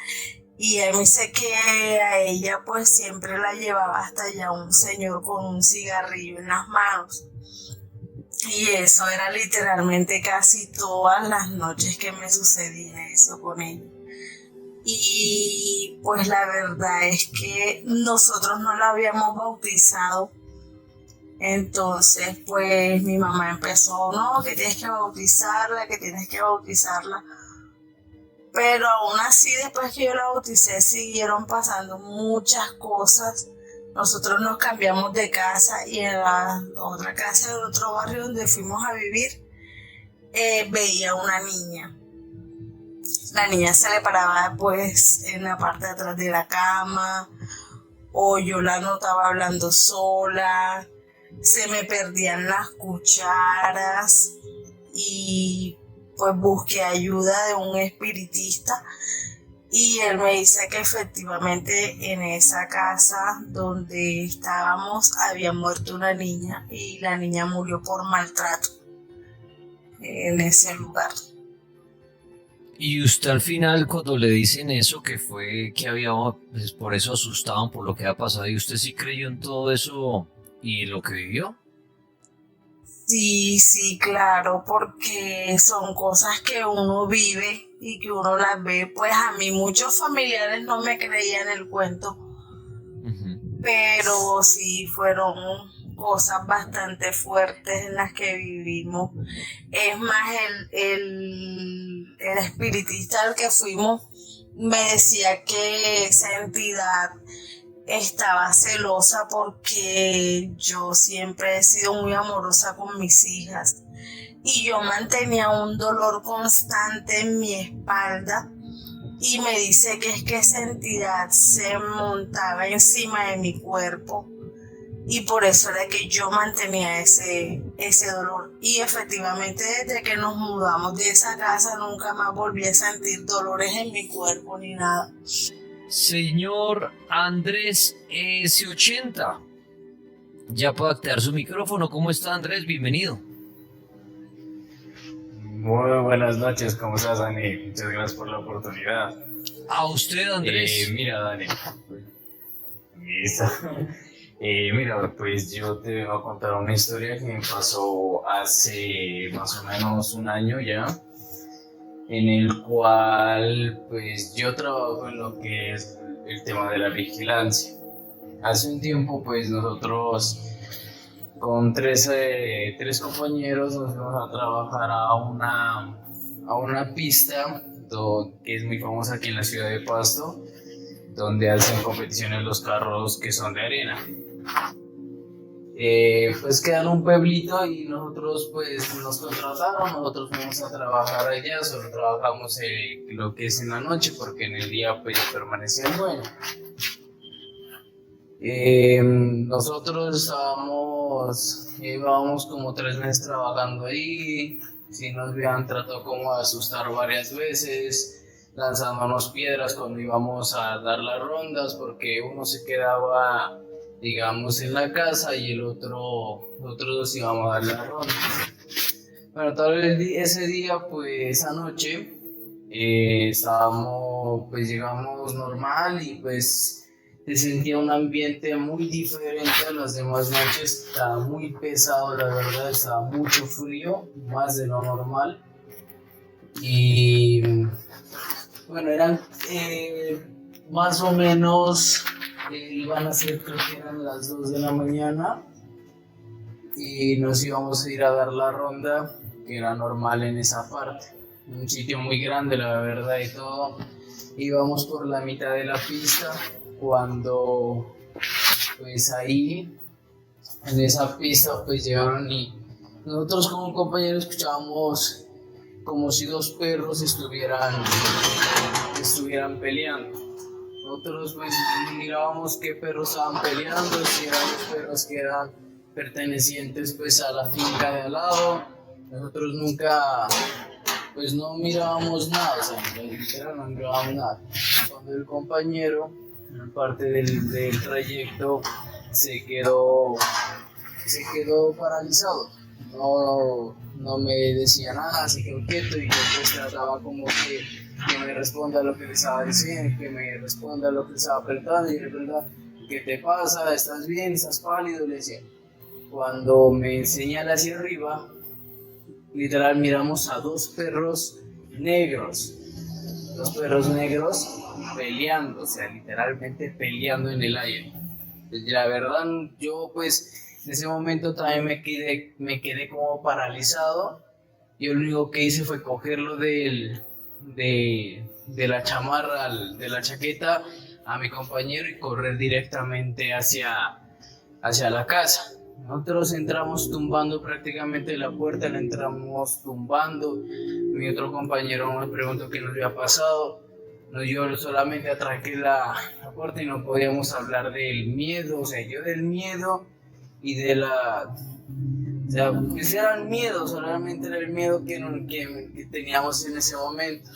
Y él me dice que a ella pues siempre la llevaba hasta allá un señor con un cigarrillo en las manos. Y eso era literalmente casi todas las noches que me sucedía eso con ella. y pues la verdad es que nosotros no la habíamos bautizado. Entonces pues mi mamá empezó, no, que tienes que bautizarla, que tienes que bautizarla. Pero aún así, después que yo la bauticé, siguieron pasando muchas cosas. Nosotros nos cambiamos de casa y en la otra casa del otro barrio donde fuimos a vivir, veía una niña. La niña se le paraba pues en la parte de atrás de la cama, o yo la notaba hablando sola, se me perdían las cucharas y pues busqué ayuda de un espiritista y él me dice que efectivamente en esa casa donde estábamos había muerto una niña y la niña murió por maltrato en ese lugar. Y usted al final cuando le dicen eso, que fue que había, pues, por eso asustaban por lo que había pasado, ¿y usted sí creyó en todo eso y lo que vivió? Sí, claro, porque son cosas que uno vive y que uno las ve. Pues a mí muchos familiares no me creían el cuento, pero sí fueron cosas bastante fuertes en las que vivimos. Es más, el espiritista al que fuimos me decía que esa entidad estaba celosa porque yo siempre he sido muy amorosa con mis hijas y yo mantenía un dolor constante en mi espalda y me dice que es que esa entidad se montaba encima de mi cuerpo y por eso era que yo mantenía ese dolor. Y efectivamente desde que nos mudamos de esa casa nunca más volví a sentir dolores en mi cuerpo ni nada. Señor Andrés S80, ya puede activar su micrófono. ¿Cómo está, Andrés? Bienvenido. Muy buenas noches, ¿cómo estás, Dani? Muchas gracias por la oportunidad. A usted, Andrés. Mira, Dani. Listo. Mira, pues yo te voy a contar una historia que me pasó hace más o menos un año ya, en el cual pues yo trabajo en lo que es el tema de la vigilancia. Hace un tiempo pues nosotros con tres compañeros nos fuimos a trabajar a una pista que es muy famosa aquí en la ciudad de Pasto, donde hacen competiciones los carros que son de arena. Pues queda en un pueblito y nosotros pues nos contrataron, nosotros fuimos a trabajar allá, solo trabajamos lo que es en la noche porque en el día pues permanecía bueno. Nosotros llevábamos como 3 meses trabajando ahí, sí nos habían tratado como de asustar varias veces, lanzándonos piedras cuando íbamos a dar las rondas porque uno se quedaba, digamos, en la casa y nosotros dos íbamos a dar la ronda. Bueno, ese día, pues esa noche, pues llegamos normal y pues se sentía un ambiente muy diferente a las demás noches, estaba muy pesado, la verdad, estaba mucho frío, más de lo normal. Y bueno, eran más o menos... iban a ser, creo que eran las 2 de la mañana y nos íbamos a ir a dar la ronda, que era normal en esa parte, un sitio muy grande la verdad y todo. Íbamos por la mitad de la pista cuando pues ahí en esa pista pues llegaron y nosotros como compañeros escuchábamos como si 2 perros estuvieran peleando. Nosotros pues mirábamos qué perros estaban peleando, si eran los perros que eran pertenecientes pues a la finca de al lado. Nosotros nunca, pues no mirábamos nada, o sea, literal no mirábamos nada. Cuando el compañero, en parte del trayecto, se quedó paralizado. No me decía nada, se quedó quieto y yo pues trataba como que me responda lo que le estaba diciendo, que me responda lo que le estaba apretando y le preguntaba, ¿qué te pasa? ¿Estás bien? ¿Estás pálido? Le decía. Cuando me señala hacia arriba, literal miramos a 2 perros negros, negros peleando, o sea, literalmente peleando en el aire. Y la verdad, yo pues en ese momento también me quedé como paralizado. Yo lo único que hice fue cogerlo de la chamarra, de la chaqueta a mi compañero y correr directamente hacia la casa. Nosotros entramos tumbando prácticamente la puerta, la entramos tumbando. Mi otro compañero nos preguntó qué nos había pasado. Yo solamente atraqué la puerta y no podíamos hablar del miedo, o sea, yo del miedo y de la... O sea, pues era el miedo, solamente era el miedo que teníamos en ese momento.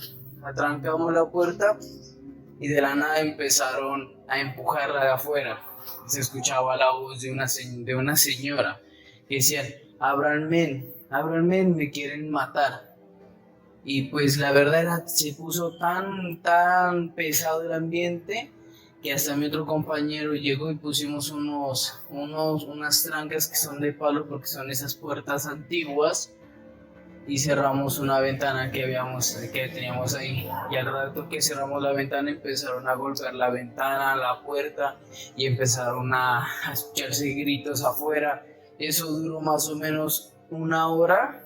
Atrancamos la puerta y de la nada empezaron a empujarla de afuera. Se escuchaba la voz de una señora que decía, ábranme, me quieren matar. Y pues la verdad se puso tan pesado el ambiente que hasta mi otro compañero llegó y pusimos unas trancas que son de palo porque son esas puertas antiguas y cerramos una ventana que teníamos ahí, y al rato que cerramos la ventana empezaron a golpear la ventana, la puerta, y empezaron a escucharse gritos afuera. Eso duró más o menos 1 hora,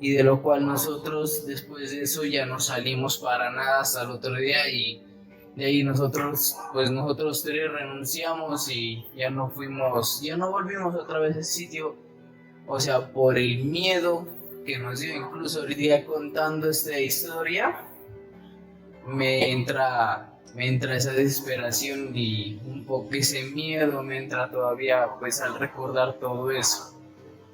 y de lo cual nosotros después de eso ya no salimos para nada hasta el otro día, y de ahí nosotros tres renunciamos y ya no volvimos otra vez a ese sitio, o sea, por el miedo que nos dio. Incluso ahorita contando esta historia me entra esa desesperación y un poco ese miedo me entra todavía pues al recordar todo eso,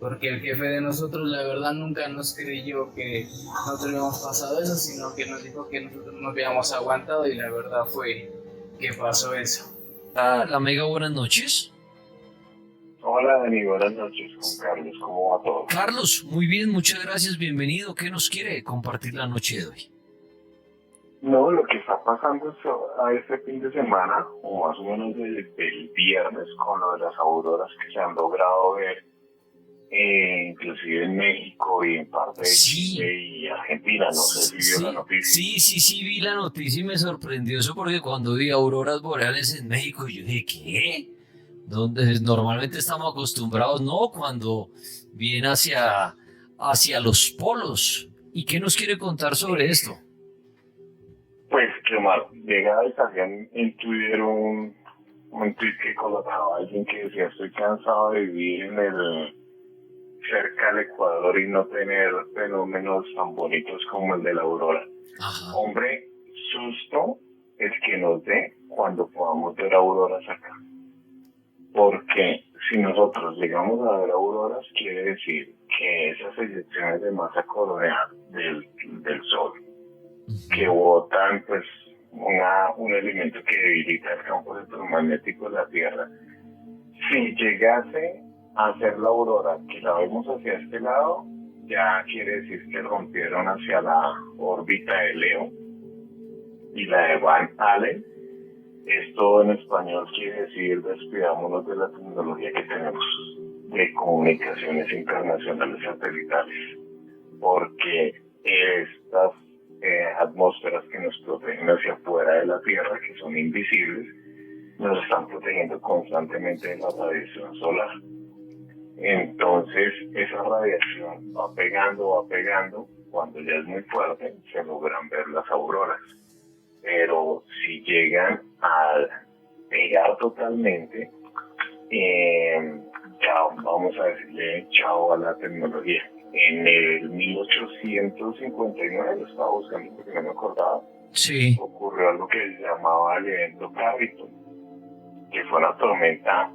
porque el jefe de nosotros la verdad nunca nos creyó que nosotros habíamos pasado eso, sino que nos dijo que nosotros nos habíamos aguantado, y la verdad fue que pasó eso. La mega, buenas noches. Hola Dani, buenas noches, con Carlos, ¿cómo va todo? Carlos, muy bien, muchas gracias, bienvenido. ¿Qué nos quiere compartir la noche de hoy? No, lo que está pasando a este fin de semana, o más o menos desde el viernes, con lo de las auroras que se han logrado ver, inclusive en México y en parte de Chile y Argentina, no sé si vio la noticia. Sí, vi la noticia y me sorprendió eso, porque cuando vi auroras boreales en México, yo dije, ¿qué? Donde normalmente estamos acostumbrados, ¿no? Cuando viene hacia los polos. ¿Y qué nos quiere contar sobre esto? Pues que llegaba y salía en Twitter un tweet que colocaba a alguien que decía, estoy cansado de vivir cerca del Ecuador y no tener fenómenos tan bonitos como el de la aurora. Ajá. Hombre, susto el que nos dé cuando podamos ver auroras acá. Porque si nosotros llegamos a ver auroras, quiere decir que esas eyecciones de masa coronal del Sol, que botan pues un elemento que debilita el campo electromagnético de la Tierra, si llegase a hacer la aurora, que la vemos hacia este lado, ya quiere decir que rompieron hacia la órbita de Leo y la de Van Allen. Esto en español quiere decir despidámonos de la tecnología que tenemos de comunicaciones internacionales satelitales, porque estas atmósferas que nos protegen hacia afuera de la Tierra, que son invisibles, nos están protegiendo constantemente de la radiación solar. Entonces esa radiación va pegando, cuando ya es muy fuerte se logran ver las auroras. Pero si llegan a pegar totalmente, ya vamos a decirle chao a la tecnología. En el 1859, lo estaba buscando porque no me acordaba, sí, ocurrió algo que se llamaba el evento Carrington, que fue una tormenta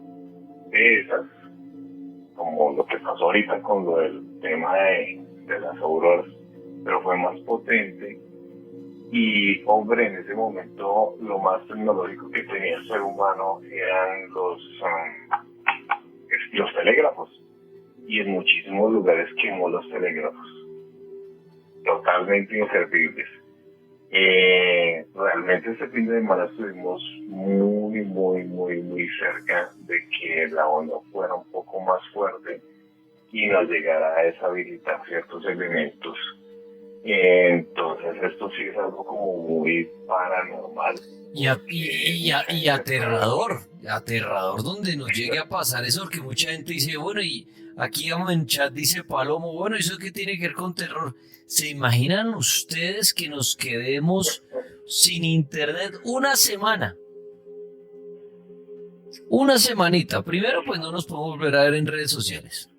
de esas, como lo que pasó ahorita con lo del tema de las auroras, pero fue más potente. Y, hombre, en ese momento lo más tecnológico que tenía el ser humano eran los telégrafos. Y en muchísimos lugares quemó los telégrafos. Totalmente inservibles. Realmente este fin de semana estuvimos muy cerca de que la onda fuera un poco más fuerte y nos llegara a deshabilitar ciertos elementos Entonces esto sí es algo como muy paranormal. Y aterrador donde nos llegue a pasar eso, porque mucha gente dice, bueno, y aquí en chat dice Palomo, bueno, ¿eso qué tiene que ver con terror? ¿Se imaginan ustedes que nos quedemos sin internet una semana? Una semanita. Primero, pues no nos podemos volver a ver en redes sociales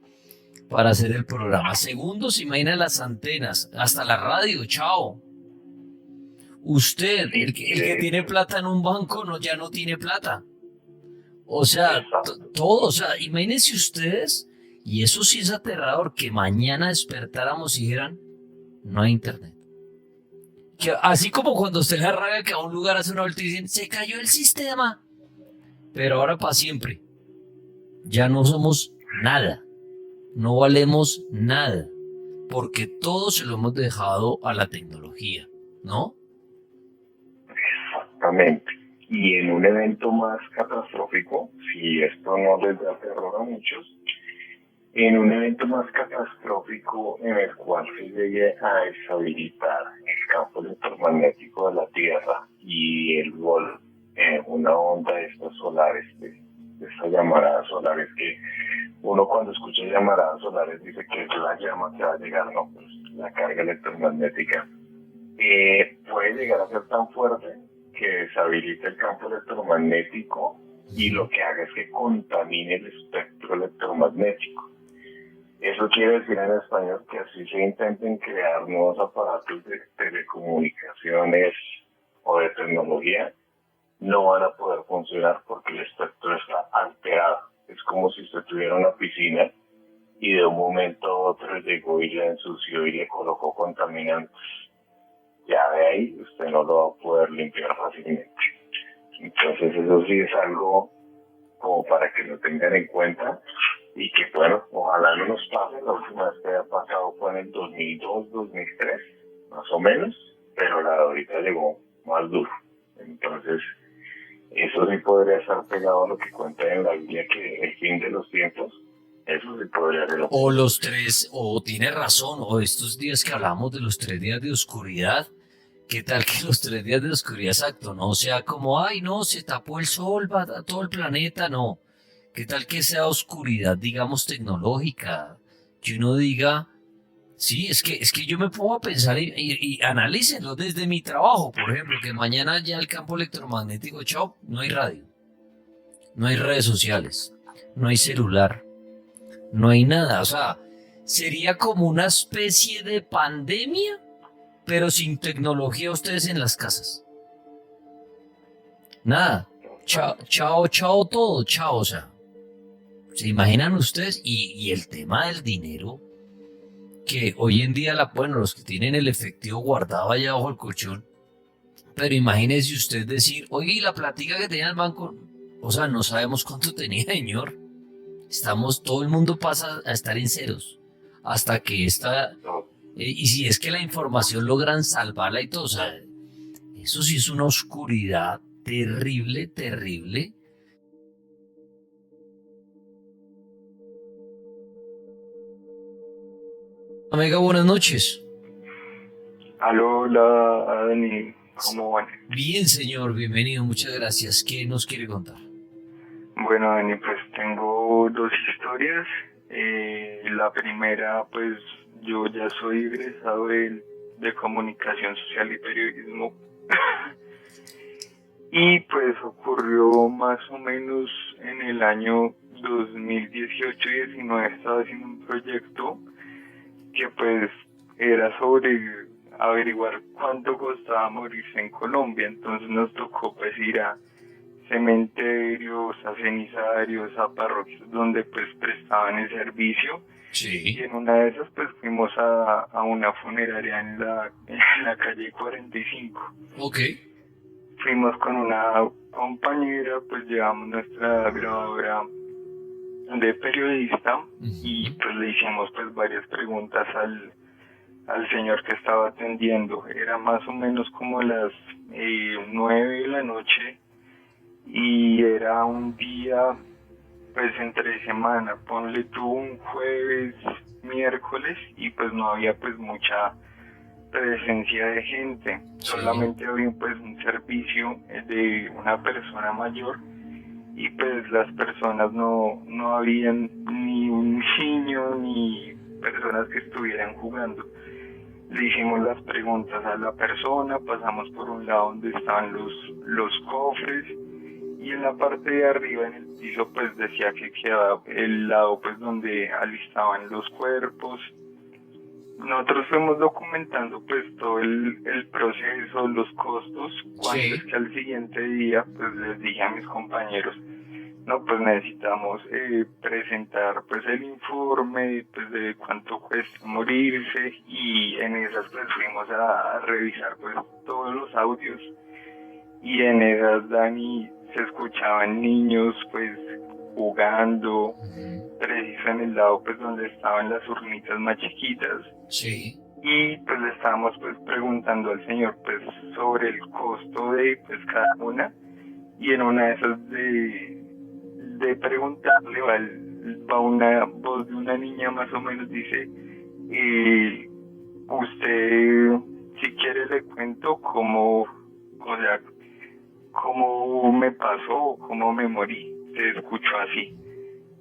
para hacer el programa. Segundo, se imaginan las antenas, hasta la radio, chao. Usted, el que tiene plata en un banco, ya no tiene plata. O sea, todo, o sea, imagínense ustedes, y eso sí es aterrador, que mañana despertáramos y dijeran, no hay internet. Que, así como cuando usted le arranca que a un lugar hace una vuelta y dicen, se cayó el sistema. Pero ahora para siempre. Ya no somos nada. No valemos nada. Porque todo se lo hemos dejado a la tecnología, ¿no? Exactamente. Y en un evento más catastrófico, si esto no les da terror a muchos, en un evento más catastrófico en el cual se llegue a deshabilitar el campo electromagnético de la Tierra y el vol una onda de estas solares, de estas llamaradas solares, que uno cuando escucha llamaradas solares dice que es la llama que va a llegar, no, pues la carga electromagnética puede llegar a ser tan fuerte que deshabilite el campo electromagnético y lo que haga es que contamine el espectro electromagnético. Eso quiere decir en español que así se intenten crear nuevos aparatos de telecomunicaciones o de tecnología, no van a poder funcionar porque el espectro está alterado. Es como si usted tuviera una piscina y de un momento a otro llegó y la ensució y le colocó contaminantes. Ya de ahí usted no lo va a poder limpiar fácilmente. Entonces eso sí es algo como para que lo tengan en cuenta y que bueno, ojalá no nos pase. La última vez que había pasado fue en el 2002, 2003, más o menos, pero la de ahorita llegó más duro. Entonces eso sí podría estar pegado a lo que cuenta en la Biblia, que el fin de los tiempos, eso sí podría ser. O los tres, o tiene razón, o estos días que hablamos de los 3 días de oscuridad, ¿qué tal que los 3 días de oscuridad, exacto, no sea como, ay, no, se tapó el sol, va a todo el planeta, no. ¿Qué tal que sea oscuridad, digamos, tecnológica? Que uno diga, sí, es que yo me pongo a pensar y analícenlo desde mi trabajo, por ejemplo, que mañana ya el campo electromagnético, chao, no hay radio, no hay redes sociales, no hay celular, no hay nada, o sea, sería como una especie de pandemia, pero sin tecnología ustedes en las casas. Nada, chao todo, chao, o sea, ¿se imaginan ustedes? Y el tema del dinero, que hoy en día, bueno, los que tienen el efectivo guardado allá bajo el colchón, pero imagínese usted decir, oye, ¿y la platica que tenía el banco? O sea, no sabemos cuánto tenía, señor. Todo el mundo pasa a estar en ceros, hasta que y si es que la información logran salvarla y todo, o sea, eso sí es una oscuridad terrible, terrible. Amiga, buenas noches. Aló, hola, Dani, ¿cómo van? Bien, señor, bienvenido, muchas gracias. ¿Qué nos quiere contar? Bueno, Dani, pues tengo 2 historias. La primera, pues yo ya soy egresado de Comunicación Social y Periodismo. Y pues ocurrió más o menos en el año 2018-19, estaba haciendo un proyecto que pues era sobre averiguar cuánto costaba morirse en Colombia. Entonces nos tocó pues ir a cementerios, a cenizarios, a parroquias donde pues prestaban el servicio. Sí. Y en una de esas pues fuimos a una funeraria en la calle 45. Ok. Fuimos con una compañera, pues llevamos nuestra grabadora de periodista y pues le hicimos pues varias preguntas al señor que estaba atendiendo. Era más o menos como las 9 de la noche y era un día pues entre semana, ponle tú un jueves, miércoles, y pues no había pues mucha presencia de gente. Solamente había pues un servicio de una persona mayor y pues las personas no habían ni un niño ni personas que estuvieran jugando. Le hicimos las preguntas a la persona, pasamos por un lado donde estaban los cofres y en la parte de arriba en el piso pues decía que quedaba el lado pues donde alistaban los cuerpos. Nosotros fuimos documentando pues todo el proceso, los costos, cuando es que al siguiente día pues les dije a mis compañeros, no, pues necesitamos presentar pues el informe pues de cuánto cuesta morirse, y en esas pues fuimos a revisar pues todos los audios, y en esas, Dani, se escuchaban niños pues jugando preciso en el lado pues donde estaban las urnitas más chiquitas. Sí. Y pues le estábamos pues preguntando al señor pues sobre el costo de pues cada una, y en una de esas de preguntarle va una voz de una niña más o menos, dice, usted, si quiere le cuento cómo, o sea, cómo me pasó, cómo me morí. Se escuchó así.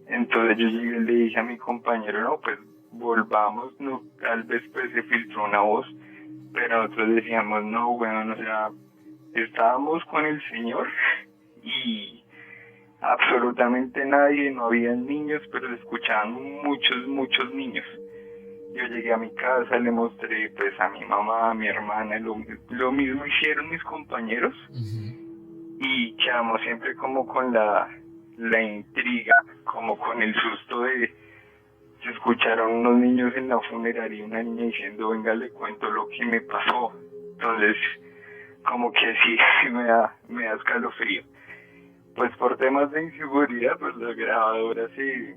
Entonces yo llegué y le dije a mi compañero, no, pues volvamos, no, tal vez pues se filtró una voz, pero nosotros decíamos, no, bueno, o sea, estábamos con el señor y absolutamente nadie, no había niños, pero se escuchaban muchos niños. Yo llegué a mi casa, le mostré pues a mi mamá, a mi hermana, lo mismo hicieron mis compañeros, y quedamos siempre como con la intriga, como con el susto de, se escucharon unos niños en la funeraria y una niña diciendo, venga, le cuento lo que me pasó. Entonces, como que sí, me da escalofrío. Pues por temas de inseguridad, pues la grabadora se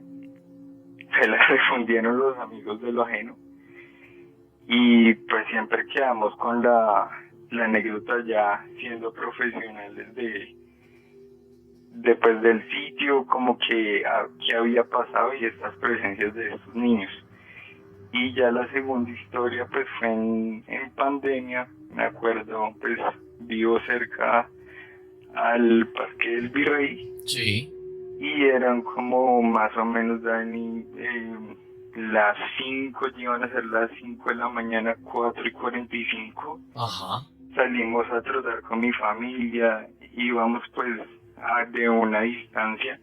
la refundieron los amigos de lo ajeno. Y pues siempre quedamos con la anécdota, ya siendo profesionales después del sitio, como que había pasado y estas presencias de estos niños. Y ya la segunda historia pues fue en pandemia. Me acuerdo, pues vivo cerca al Parque del Virrey. Sí. Y eran como más o menos, Dani, las 5, iban a ser las 5 de la mañana, 4:45. Ajá. Salimos a trotar con mi familia, íbamos pues de una distancia,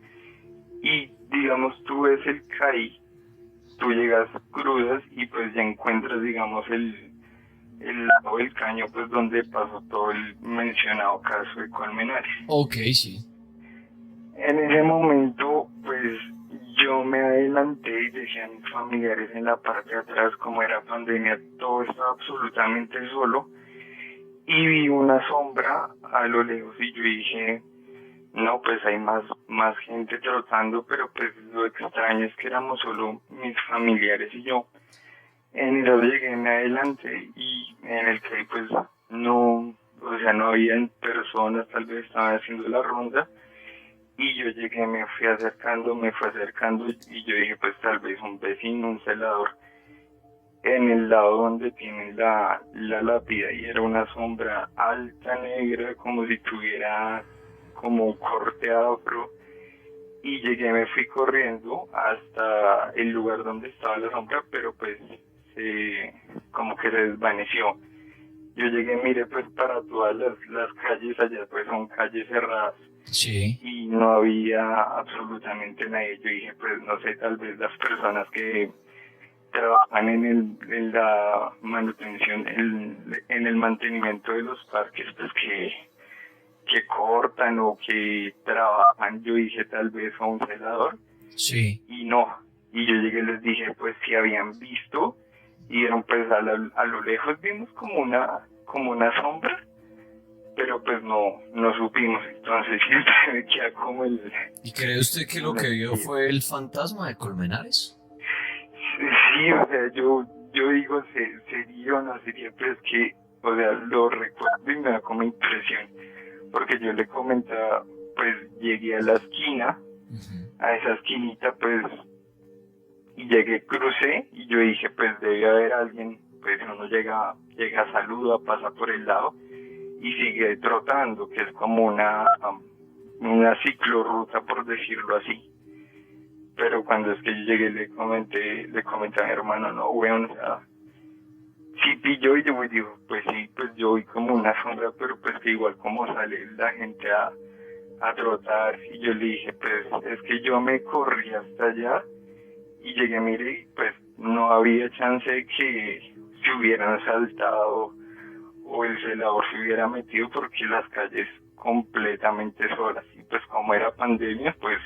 y digamos tú ves el CAI, tú llegas cruzas y pues ya encuentras digamos el lado del caño pues donde pasó todo el mencionado caso de Colmenares. Ok, sí. En ese momento pues yo me adelanté y dejé a mis familiares en la parte de atrás. Como era pandemia, todo estaba absolutamente solo, y vi una sombra a lo lejos y yo dije, no, pues hay más gente trotando, pero pues lo extraño es que éramos solo mis familiares y yo. En el llegué, me adelanté, y en el que pues no, o sea, no habían personas, tal vez estaban haciendo la ronda, y yo llegué, me fui acercando, y yo dije, pues tal vez un vecino, un celador. En el lado donde tienen la lápida, y era una sombra alta, negra, como si tuviera como un corte afro, y llegué, me fui corriendo hasta el lugar donde estaba la sombra, pero pues como que se desvaneció. Yo llegué, miré pues para todas las calles, allá pues son calles cerradas. Sí. Y no había absolutamente nadie. Yo dije, pues no sé, tal vez las personas que trabajan en la manutención, en el mantenimiento de los parques, pues que cortan o que trabajan. Yo dije, tal vez a un celador. Sí. Y no. Y yo llegué y les dije, pues si habían visto, y eran pues a lo lejos vimos como una sombra, pero pues no supimos. Entonces siempre me queda como el... ¿Y cree usted que lo que vio fue el fantasma de Colmenares? Sí, o sea, yo digo, sería o no sería, pero es que, o sea, lo recuerdo y me da como impresión, porque yo le comentaba, pues llegué a la esquina, a esa esquinita, pues, y llegué, crucé, y yo dije, pues debe haber alguien pues uno llega, saluda, pasa por el lado y sigue trotando, que es como una ciclorruta, por decirlo así. Pero cuando es que yo llegué le comenté a mi hermano, no, weón, o sea, sí pilló, y yo digo, pues sí, pues yo vi como una sombra, pero pues que igual como sale la gente a trotar, y yo le dije, pues es que yo me corrí hasta allá y llegué, mire, y pues no había chance de que se hubieran saltado o el celador se hubiera metido, porque las calles completamente solas, y pues como era pandemia, pues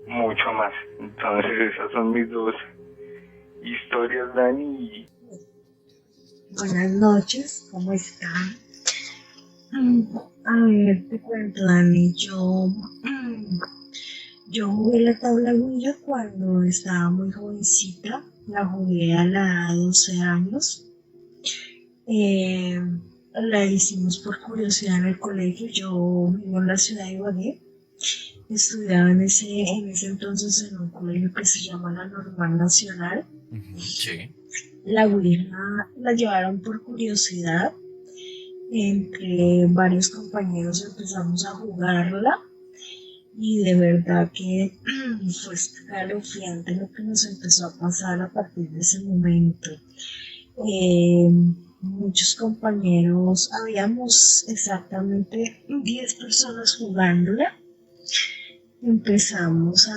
mucho más. Entonces esas son mis dos historias, Dani. Buenas noches, ¿cómo están? A ver, te cuento, Dani, yo jugué la tabla Ouija cuando estaba muy jovencita, la jugué a la edad de 12 años. La hicimos por curiosidad en el colegio. Yo vivo en la ciudad de Ibagué, estudiaba en ese entonces en un colegio que se llama la Normal Nacional. Sí. La Ouija la llevaron por curiosidad. Entre varios compañeros empezamos a jugarla y de verdad que fue escalofriante lo que nos empezó a pasar a partir de ese momento. Muchos compañeros, habíamos exactamente 10 personas jugándola. Empezamos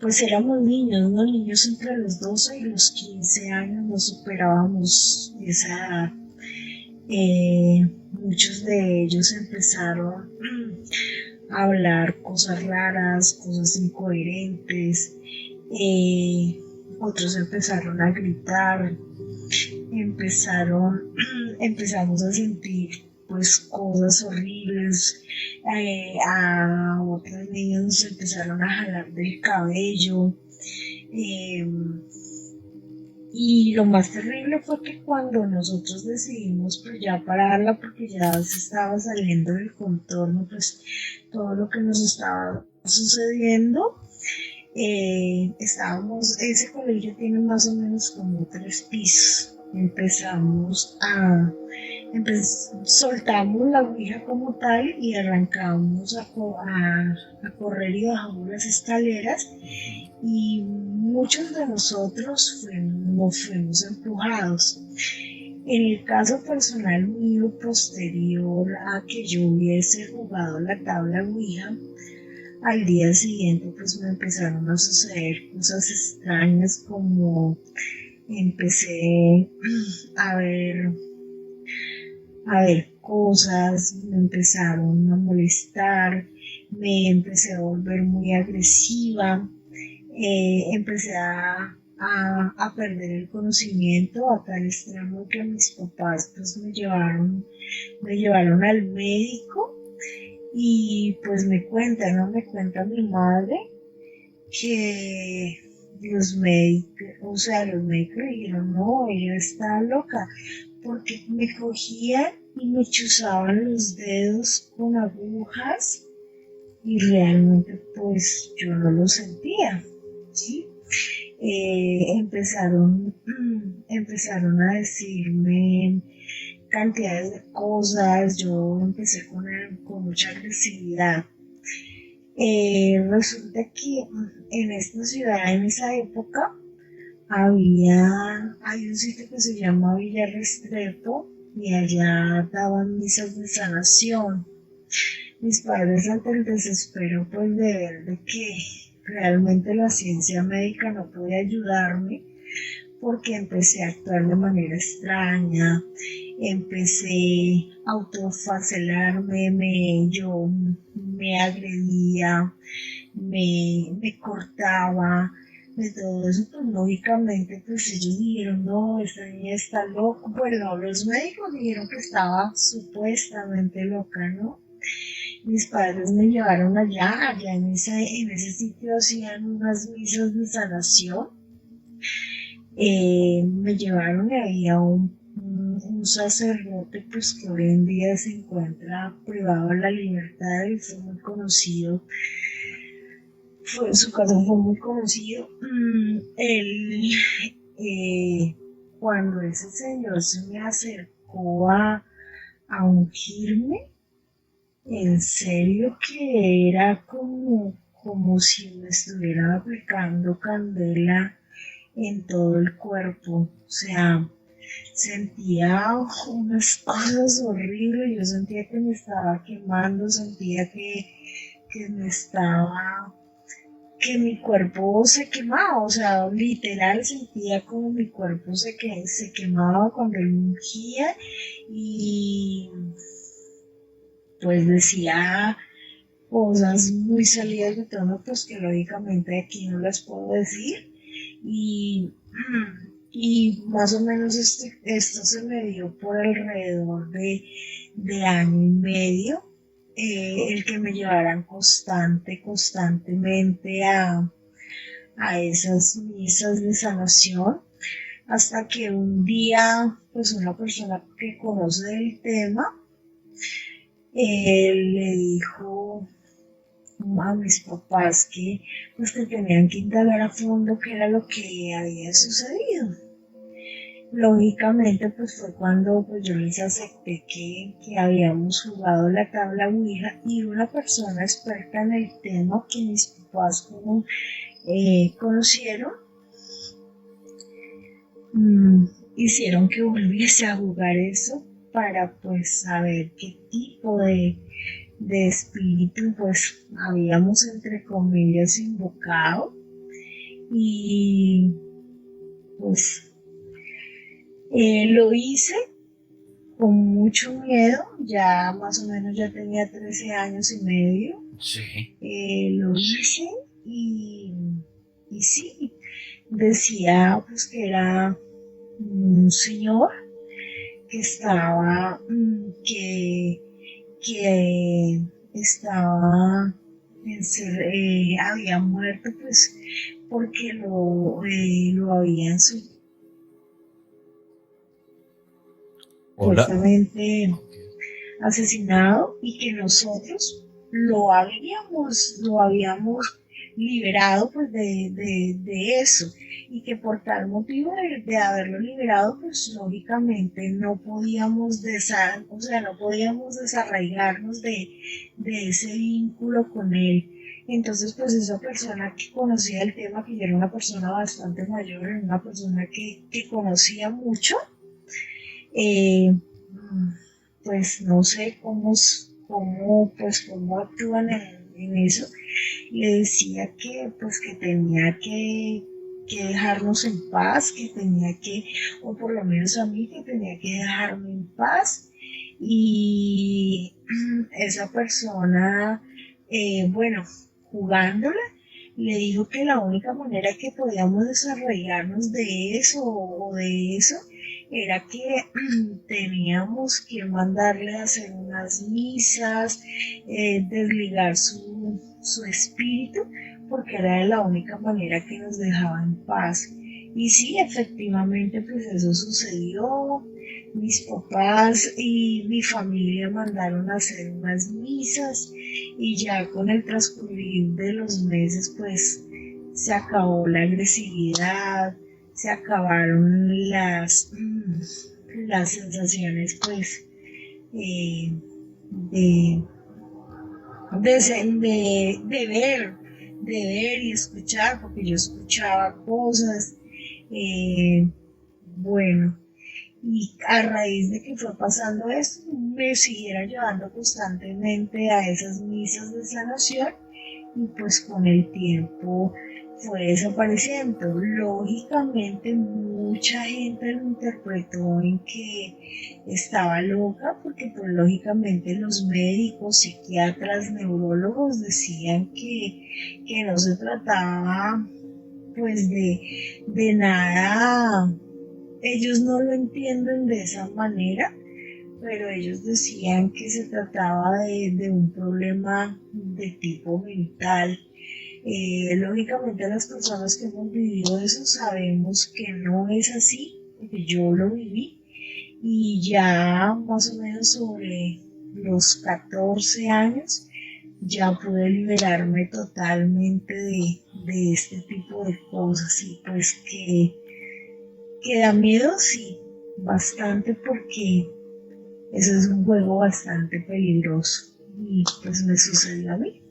pues éramos niños, ¿no? Niños entre los 12 y los 15 años, no superábamos esa edad. Muchos de ellos empezaron a hablar cosas raras, cosas incoherentes, otros empezaron a gritar, empezamos a sentir pues cosas horribles, a otros niños nos empezaron a jalar del cabello, y lo más terrible fue que cuando nosotros decidimos pues ya pararla, porque ya se estaba saliendo del contorno pues todo lo que nos estaba sucediendo, ese colegio tiene más o menos como 3 pisos. Soltamos la ouija como tal y arrancamos a correr y bajamos las escaleras, y muchos de nosotros nos fuimos empujados. En el caso personal mío, posterior a que yo hubiese jugado la tabla ouija, al día siguiente pues me empezaron a suceder cosas extrañas, como empecé a ver cosas, me empezaron a molestar, me empecé a volver muy agresiva, empecé a perder el conocimiento a tal extremo que mis papás pues me llevaron al médico, y pues me cuenta mi madre que los médicos dijeron, no, ella está loca, porque me cogían y me chuzaban los dedos con agujas y realmente pues yo no lo sentía, ¿sí? Empezaron a decirme cantidades de cosas, yo empecé con mucha agresividad. Resulta que en esta ciudad, en esa época, hay un sitio que se llama Villa Restrepo, y allá daban misas de sanación. Mis padres, ante el desespero pues de ver de que realmente la ciencia médica no podía ayudarme, porque empecé a actuar de manera extraña, empecé a autoflagelarme, yo me agredía, me cortaba, de todo eso. Pues lógicamente pues ellos dijeron, no, esta niña está loca. Bueno, los médicos dijeron que estaba supuestamente loca, ¿no? Mis padres me llevaron allá en ese sitio hacían unas misas de sanación. Me llevaron y había un sacerdote pues que hoy en día se encuentra privado de la libertad y fue muy conocido. Su caso fue muy conocido. Él cuando ese señor se me acercó a ungirme, en serio que era como si me estuvieran aplicando candela en todo el cuerpo. O sea, sentía unas cosas horribles, yo sentía que me estaba quemando, sentía que me estaba, que mi cuerpo se quemaba, o sea, literal sentía como mi cuerpo se quemaba cuando él ungía y pues decía cosas muy salidas de tono, pues que lógicamente aquí no las puedo decir y más o menos esto se me dio por alrededor de año y medio, el que me llevaran constantemente a esas misas de sanación, hasta que un día, pues una persona que conoce el tema, le dijo a mis papás que pues que tenían que indagar a fondo qué era lo que había sucedido. Lógicamente pues fue cuando pues, yo les acepté que habíamos jugado la tabla Ouija y una persona experta en el tema que mis papás conocieron, hicieron que volviese a jugar eso para pues saber qué tipo de espíritu pues habíamos entre comillas invocado y pues lo hice con mucho miedo, ya más o menos ya tenía 13 años y medio, Sí. Lo hice y sí, decía pues que era un señor que estaba, que estaba, había muerto pues porque lo habían supuestamente asesinado y que nosotros lo habíamos liberado pues de eso y que por tal motivo de haberlo liberado pues lógicamente no podíamos desarraigarnos de ese vínculo con él. Entonces pues esa persona que conocía el tema, que ya era una persona bastante mayor, era una persona que conocía mucho, pues no sé cómo actúan en eso, le decía que pues que tenía que dejarnos en paz, que tenía que, o por lo menos a mí, que tenía que dejarme en paz. Y esa persona, bueno, jugándola, le dijo que la única manera que podíamos desarrollarnos de eso o de eso era que teníamos que mandarle a hacer unas misas, desligar su espíritu, porque era la única manera que nos dejaba en paz. Y sí, efectivamente, pues eso sucedió. Mis papás y mi familia mandaron a hacer unas misas y ya con el transcurrir de los meses, pues se acabó la agresividad, se acabaron las sensaciones, pues, de ver y escuchar, porque yo escuchaba cosas, bueno, y a raíz de que fue pasando esto, me siguieron llevando constantemente a esas misas de sanación y pues con el tiempo fue desapareciendo. Lógicamente mucha gente lo interpretó en que estaba loca, porque pues lógicamente los médicos, psiquiatras, neurólogos decían que no se trataba pues de nada. Ellos no lo entienden de esa manera, pero ellos decían que se trataba de un problema de tipo mental. Lógicamente las personas que hemos vivido eso sabemos que no es así, porque yo lo viví y ya más o menos sobre los 14 años ya pude liberarme totalmente de este tipo de cosas y pues Que da miedo, sí, bastante, porque eso es un juego bastante peligroso y pues me sucedió a mí.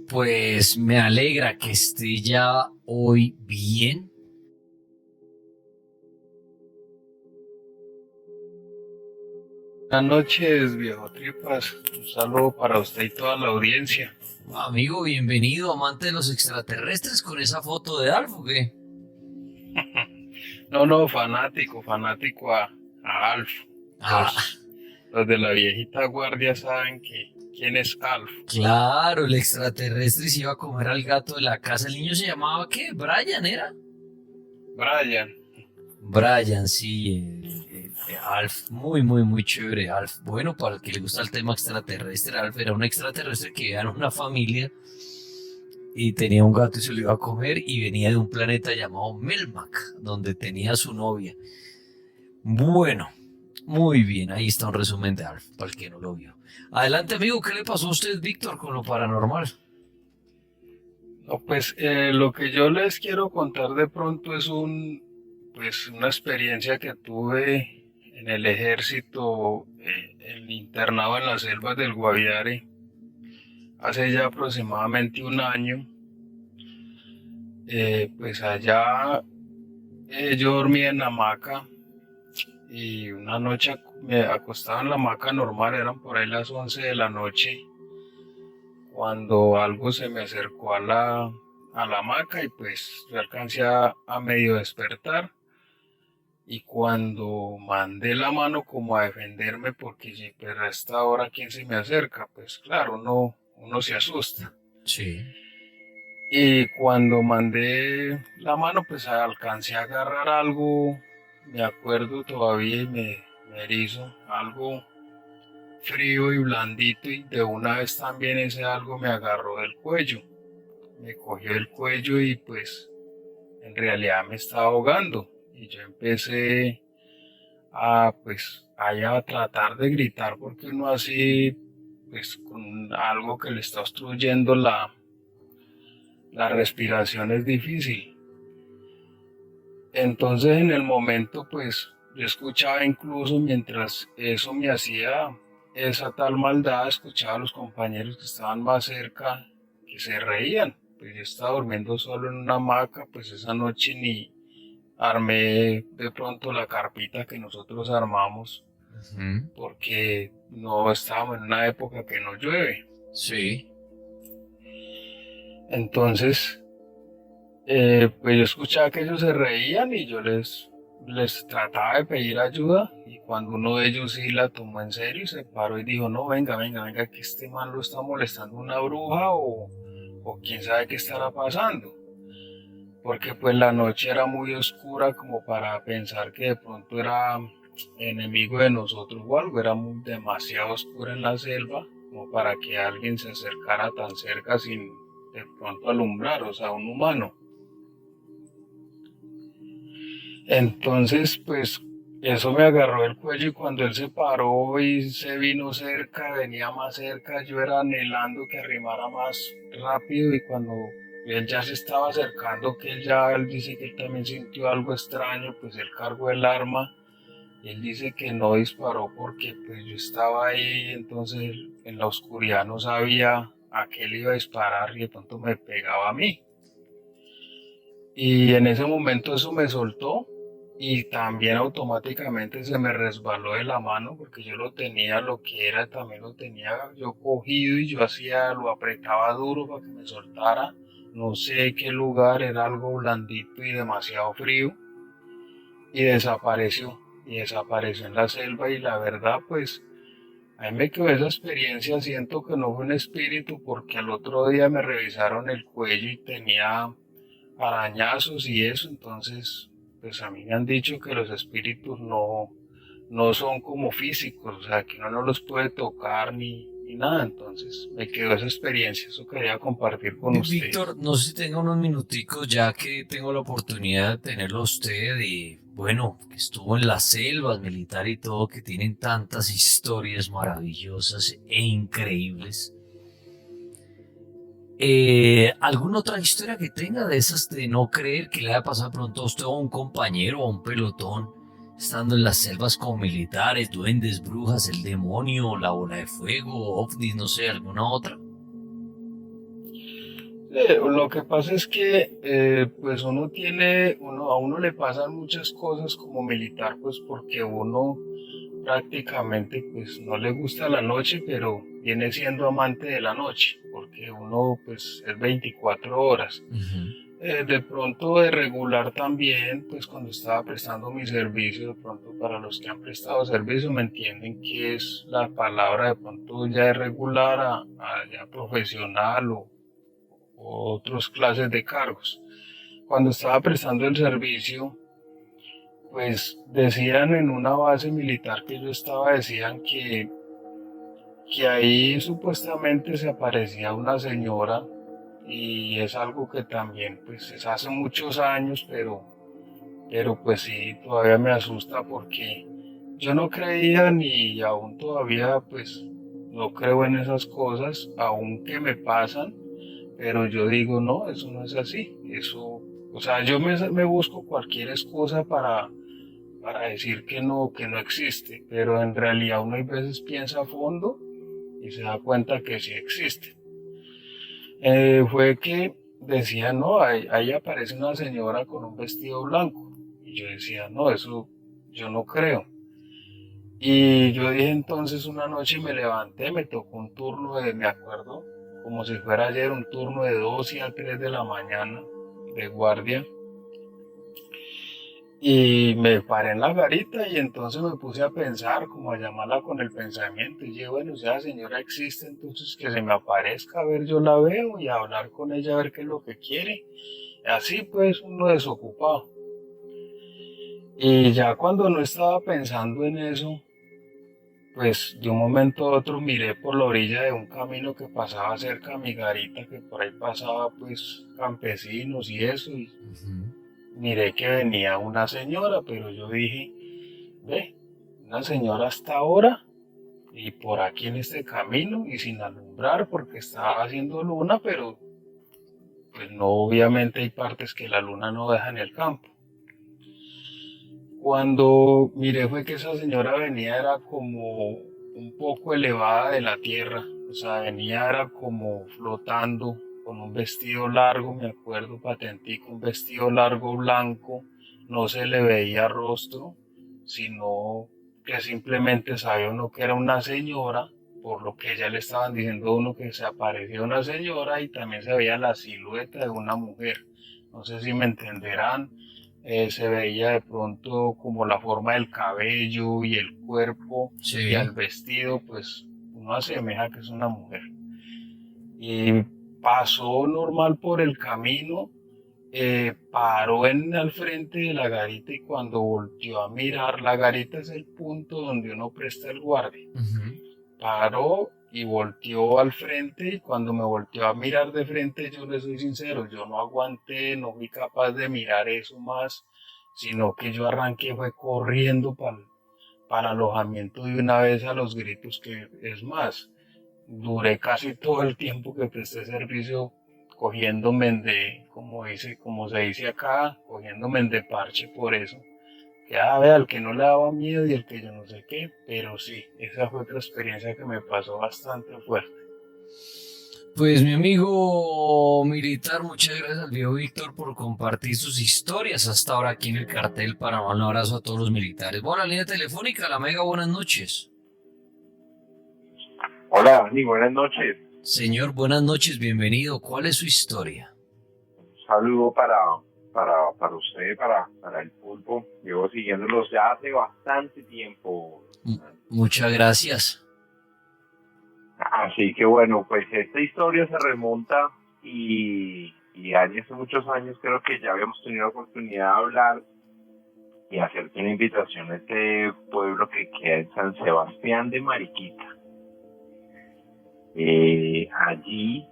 Pues me alegra que esté ya hoy bien. Buenas noches, viejo Tripas. Un saludo para usted y toda la audiencia. Amigo, bienvenido, amante de los extraterrestres, con esa foto de Alf, ¿o qué? No, fanático a Alf. Los de la viejita guardia saben quién es Alf. Claro, el extraterrestre se iba a comer al gato de la casa. ¿El niño se llamaba qué? ¿Brian era? Brian, sí. Alf, muy chévere, Alf. Bueno, para el que le gusta el tema extraterrestre, Alf era un extraterrestre que vivía en una familia y tenía un gato y se lo iba a comer, y venía de un planeta llamado Melmac, donde tenía a su novia. Bueno, muy bien, ahí está un resumen de Alf, para el que no lo vio. Adelante, amigo, ¿qué le pasó a usted, Víctor, con lo paranormal? No, pues lo que yo les quiero contar de pronto es una experiencia que tuve en el ejército, el internado en las selvas del Guaviare, hace ya aproximadamente un año. Pues allá yo dormía en la hamaca, y una noche me acostaba en la hamaca normal, eran por ahí las 11 de la noche, cuando algo se me acercó a la hamaca, y pues yo alcancé a medio despertar. Y cuando mandé la mano como a defenderme, porque si pues a esta hora quién se me acerca, pues claro, uno se asusta. Sí. Y cuando mandé la mano, pues alcancé a agarrar algo, me acuerdo todavía y me erizo, algo frío y blandito, y de una vez también ese algo me agarró del cuello. Me cogió el cuello y pues en realidad me estaba ahogando. Y yo empecé a tratar de gritar, porque uno así, pues con algo que le está obstruyendo la respiración es difícil. Entonces en el momento pues yo escuchaba, incluso mientras eso me hacía esa tal maldad, escuchaba a los compañeros que estaban más cerca que se reían. Pues yo estaba durmiendo solo en una hamaca, pues esa noche ni armé de pronto la carpita que nosotros armamos, porque no estábamos en una época que no llueve. Sí. Entonces, pues yo escuchaba que ellos se reían, y yo les trataba de pedir ayuda, y cuando uno de ellos sí la tomó en serio y se paró y dijo: no, venga, que este man lo está molestando una bruja, o quién sabe qué estará pasando. Porque pues la noche era muy oscura como para pensar que de pronto era enemigo de nosotros o algo. Era demasiado oscura en la selva como para que alguien se acercara tan cerca sin de pronto alumbrar, o sea, un humano. Entonces pues eso me agarró el cuello, y cuando él se paró y se vino cerca, venía más cerca, yo era anhelando que arrimara más rápido, y cuando él ya se estaba acercando, que él dice que él también sintió algo extraño, pues él cargó el arma, y él dice que no disparó porque pues yo estaba ahí, entonces en la oscuridad no sabía a qué le iba a disparar, y de pronto me pegaba a mí. Y en ese momento eso me soltó, y también automáticamente se me resbaló de la mano, porque yo lo tenía, lo que era, también lo tenía yo cogido, y yo lo apretaba duro para que me soltara. No sé qué lugar, era algo blandito y demasiado frío, y desapareció en la selva. Y la verdad pues a mí me quedó esa experiencia. Siento que no fue un espíritu, porque al otro día me revisaron el cuello y tenía arañazos y eso. Entonces pues a mí me han dicho que los espíritus no son como físicos, o sea, que uno no los puede tocar ni nada. Entonces me quedó esa experiencia, eso quería compartir con usted. Víctor, no sé si tenga unos minuticos, ya que tengo la oportunidad de tenerlo a usted, y bueno, que estuvo en las selvas, militar y todo, que tienen tantas historias maravillosas e increíbles. ¿Alguna otra historia que tenga de esas de no creer que le haya pasado de pronto a usted o a un compañero o a un pelotón estando en las selvas con militares, duendes, brujas, el demonio, la bola de fuego, ovnis, no sé, alguna otra? Lo que pasa es que pues a uno le pasan muchas cosas como militar, pues porque uno prácticamente pues no le gusta la noche, pero viene siendo amante de la noche, porque uno pues es 24 horas. De pronto de regular también, pues cuando estaba prestando mi servicio, de pronto para los que han prestado servicio me entienden que es la palabra de pronto ya de regular a ya profesional o otras clases de cargos. Cuando estaba prestando el servicio, pues decían en una base militar que yo estaba, decían que ahí supuestamente se aparecía una señora y es algo que también pues es hace muchos años, pero pues sí, todavía me asusta porque yo no creía ni aún todavía pues no creo en esas cosas, aún que me pasan, pero yo digo no, eso no es así, eso, o sea, yo me busco cualquier excusa para decir que no existe, pero en realidad uno a veces piensa a fondo y se da cuenta que sí existe. Fue que decía, no, ahí aparece una señora con un vestido blanco. Y yo decía, no, eso yo no creo. Y yo dije entonces una noche me levanté, me tocó un turno me acuerdo, como si fuera ayer, un turno de 2 a 3 de la mañana de guardia. Y me paré en la garita y entonces me puse a pensar, como a llamarla con el pensamiento. Y dije, bueno, si la señora existe, entonces que se me aparezca, a ver, yo la veo y a hablar con ella, a ver qué es lo que quiere. Y así pues, uno desocupado. Y ya cuando no estaba pensando en eso, pues de un momento a otro miré por la orilla de un camino que pasaba cerca a mi garita, que por ahí pasaba pues campesinos y eso. Y miré que venía una señora, pero yo dije, ve, una señora hasta ahora y por aquí en este camino y sin alumbrar porque estaba haciendo luna, pero pues no, obviamente hay partes que la luna no deja en el campo. Cuando miré fue que esa señora venía era como un poco elevada de la tierra, o sea, venía era como flotando con un vestido largo, me acuerdo patentico, un vestido largo blanco, no se le veía rostro, sino que simplemente sabía uno que era una señora, por lo que ella le estaban diciendo a uno que se aparecía una señora y también se veía la silueta de una mujer. No sé si me entenderán, se veía de pronto como la forma del cabello y el cuerpo y al vestido, pues uno asemeja que es una mujer. Y pasó normal por el camino, paró al frente de la garita y cuando volteó a mirar, la garita es el punto donde uno presta el guardia. Paró y volteó al frente y cuando me volteó a mirar de frente, yo le soy sincero, yo no aguanté, no fui capaz de mirar eso más, sino que yo arranqué fue corriendo para el alojamiento de una vez a los gritos, que es más, duré casi todo el tiempo que presté servicio cogiéndome como se dice acá, cogiéndome de parche por eso. Ya vea, al que no le daba miedo y el que yo no sé qué, pero sí, esa fue otra experiencia que me pasó bastante fuerte. Pues mi amigo militar, muchas gracias al viejo Víctor por compartir sus historias hasta ahora aquí en el cartel Panamá. Un abrazo a todos los militares. Bueno, la línea telefónica, la Mega, buenas noches. Hola, Dani, buenas noches. Señor, buenas noches, bienvenido. ¿Cuál es su historia? Un saludo para usted, para el pulpo. Llevo siguiéndolos ya hace bastante tiempo. Muchas gracias. Así que bueno, pues esta historia se remonta y hace muchos años creo que ya habíamos tenido la oportunidad de hablar y hacerte una invitación a este pueblo que queda en San Sebastián de Mariquita. Allí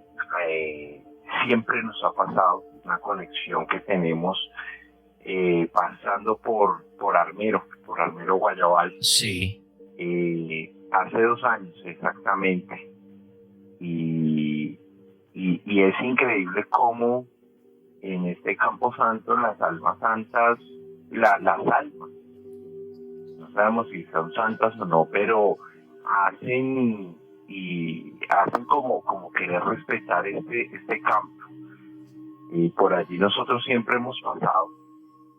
siempre nos ha pasado una conexión que tenemos pasando por Armero Guayabal. Sí. Hace 2 años exactamente. Y y es increíble cómo en este Campo Santo las almas santas, las almas, no sabemos si son santas o no, pero hacen como querer respetar este campo. Y por allí nosotros siempre hemos pasado,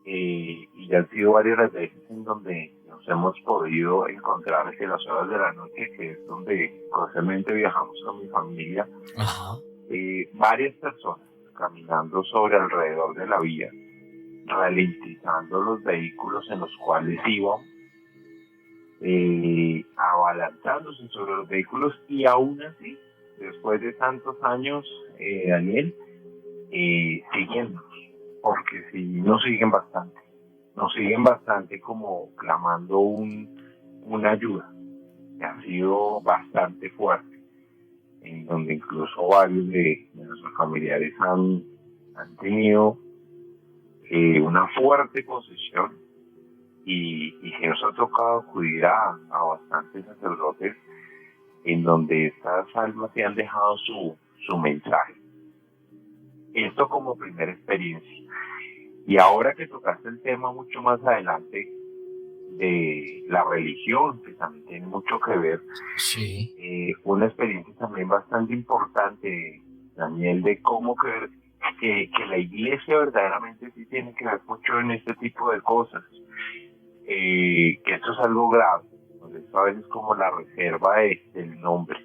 y ya han sido varias las veces en donde nos hemos podido encontrar en las horas de la noche, que es donde constantemente viajamos con mi familia. Ajá. Varias personas caminando sobre alrededor de la vía, ralentizando los vehículos en los cuales íbamos, abalanzándose sobre los vehículos, y aún así, después de tantos años, Daniel, siguiendo, porque sí, nos siguen bastante como clamando una ayuda, que ha sido bastante fuerte, en donde incluso varios de nuestros familiares han tenido una fuerte posesión, y que nos ha tocado acudir a bastantes sacerdotes, en donde estas almas se han dejado su mensaje. Esto como primera experiencia. Y ahora que tocaste el tema mucho más adelante de la religión, que también tiene mucho que ver, sí. Una experiencia también bastante importante, Daniel, de cómo que la iglesia verdaderamente sí tiene que ver mucho en este tipo de cosas, que esto es algo grave, pues esto a veces como la reserva del nombre.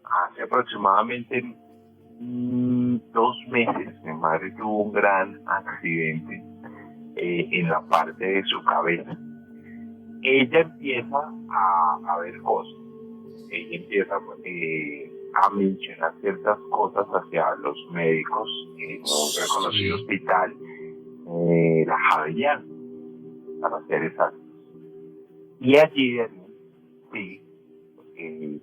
Hace aproximadamente 2 meses mi madre tuvo un gran accidente en la parte de su cabeza. Ella empieza a ver cosas, ella empieza a mencionar ciertas cosas hacia los médicos en un reconocido hospital, la Javeriana, para ser exactos. Y allí, sí,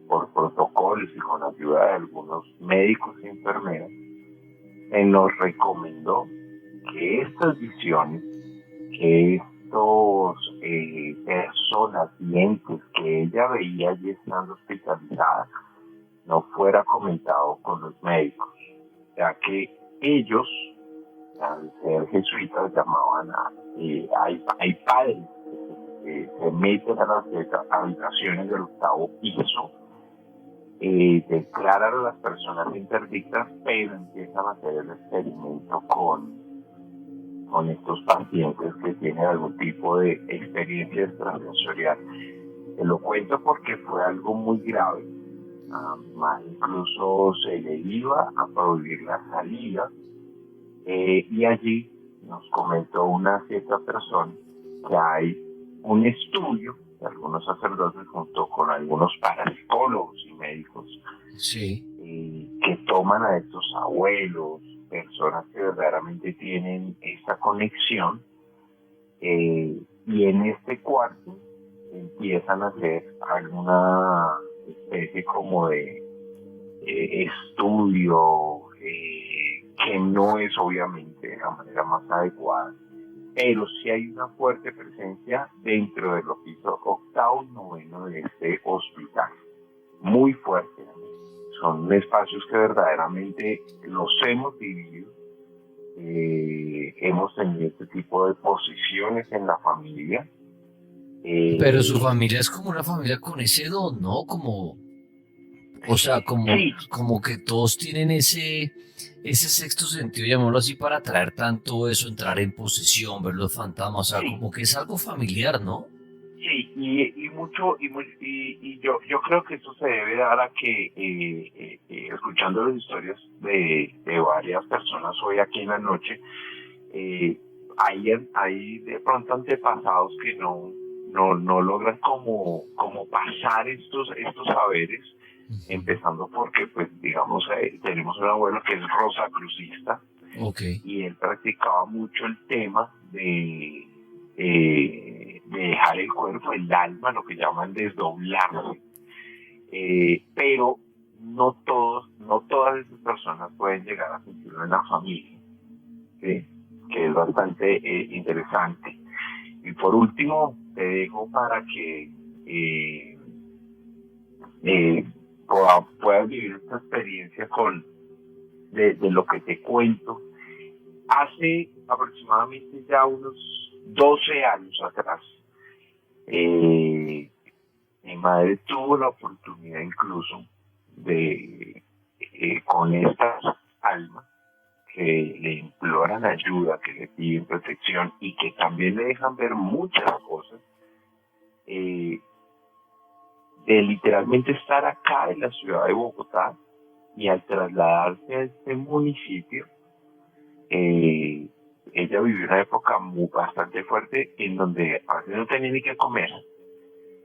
por protocolos y con ayuda de algunos médicos y enfermeras, nos recomendó que estas visiones, que estos personas y entes que ella veía allí estando hospitalizada, no fuera comentado con los médicos, ya que ellos, al ser jesuitas, llamaban hay padres que se meten a las habitaciones del 8º piso, declaran a las personas interdictas, pero empiezan a hacer el experimento con estos pacientes que tienen algún tipo de experiencia extrasensorial. Te lo cuento porque fue algo muy grave. Incluso se le iba a prohibir la salida, y allí nos comentó una cierta persona que hay un estudio de algunos sacerdotes junto con algunos parapsicólogos y médicos, que toman a estos abuelos, personas que verdaderamente tienen esta conexión, y en este cuarto empiezan a hacer alguna especie como de estudio, que no es obviamente la manera más adecuada, pero sí hay una fuerte presencia dentro de los pisos 8º y 9º de este hospital, muy fuerte. Son espacios que verdaderamente los hemos vivido, hemos tenido este tipo de posiciones en la familia. Pero su familia es como una familia con ese don, ¿no? O sea, como que todos tienen ese sexto sentido, llamémoslo así, para atraer tanto eso, entrar en posesión, ver los fantasmas, o sea, como que es algo familiar, ¿no? Sí, y yo creo que eso se debe dar a que, escuchando las historias de varias personas hoy aquí en la noche, hay de pronto antepasados que no logran como pasar estos saberes, empezando porque, pues, digamos, tenemos un abuelo que es rosacrucista, y él practicaba mucho el tema de dejar el cuerpo, el alma, lo que llaman desdoblarse, pero no todas esas personas pueden llegar a sentirlo en la familia, ¿sí? Que es bastante interesante. Y por último, te dejo para que puedas vivir esta experiencia con de lo que te cuento. Hace aproximadamente ya unos 12 años atrás, mi madre tuvo la oportunidad incluso de, con estas almas que le imploran ayuda, que le piden protección y que también le dejan ver muchas cosas, de literalmente estar acá en la ciudad de Bogotá y al trasladarse a este municipio, ella vivió una época bastante fuerte en donde a veces no tenía ni que comer,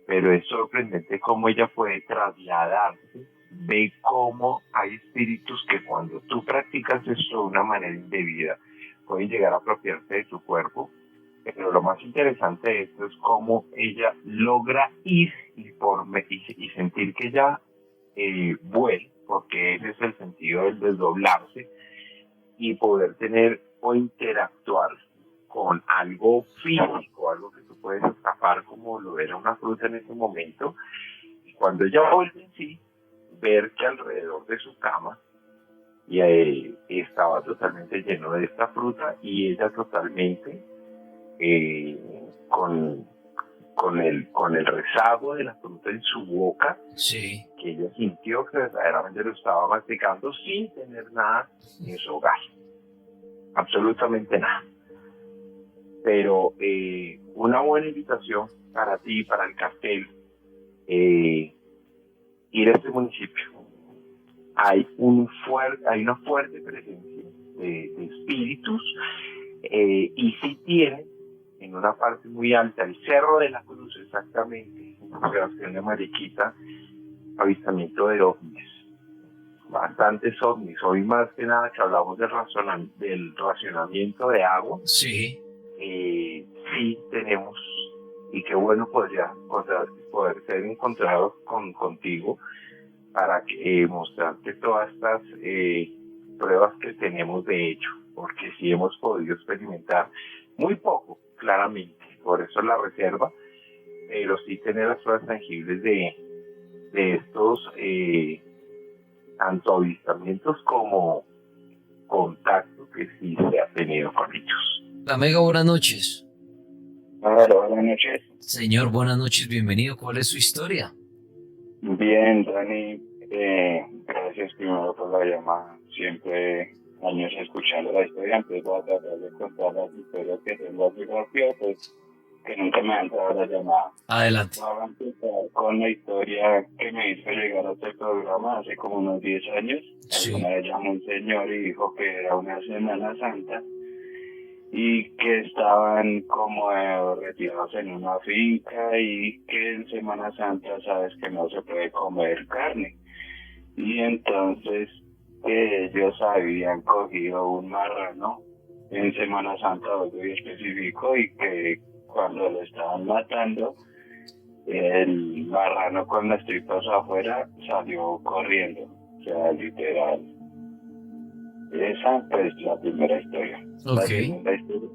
pero es sorprendente cómo ella puede trasladarse, ve cómo hay espíritus que cuando tú practicas esto de una manera indebida pueden llegar a apropiarse de tu cuerpo, pero lo más interesante de esto es cómo ella logra ir y sentir que ella vuela, porque ese es el sentido del desdoblarse, y poder tener o interactuar con algo físico, algo que tú puedes escapar como lo era una fruta en ese momento, y cuando ella vuelve en sí, ver que alrededor de su cama estaba totalmente lleno de esta fruta y ella totalmente con el rezago de la fruta en su boca, sí, que ella sintió que verdaderamente lo estaba masticando sin tener nada en su hogar, absolutamente nada. Pero una buena invitación para ti, para el cartel, ir a este municipio. Hay una fuerte presencia de espíritus, y sí tienen en una parte muy alta, el Cerro de la Cruz exactamente, en Sebastián de Mariquita, avistamiento de ovnis, bastantes ovnis. Hoy más que nada que hablamos del racionamiento de agua, sí, sí tenemos, y qué bueno poder ser encontrados contigo para mostrarte todas estas pruebas que tenemos de hecho, porque sí hemos podido experimentar muy poco, claramente, por eso la reserva, pero sí tener las pruebas tangibles de estos tanto avistamientos como contactos que sí se ha tenido con ellos. La Mega, buenas noches. Hola, buenas noches. Señor, buenas noches, bienvenido. ¿Cuál es su historia? Bien, Dani, gracias primero por la llamada. Siempre años escuchando la historia, entonces voy a tratar de contar las historias que tengo aquí rápido, pues que nunca me han dado la llamada. Adelante. Voy a empezar con la historia que me hizo llegar a este programa hace como unos 10 años. Sí. Una vez llamó un señor y dijo que era una Semana Santa y que estaban como retirados en una finca y que en Semana Santa sabes que no se puede comer carne. Y entonces que ellos habían cogido un marrano en Semana Santa, algo específico, y que cuando lo estaban matando, el marrano con las tripas afuera salió corriendo, o sea, literal. Esa pues la primera historia. Okay. La segunda historia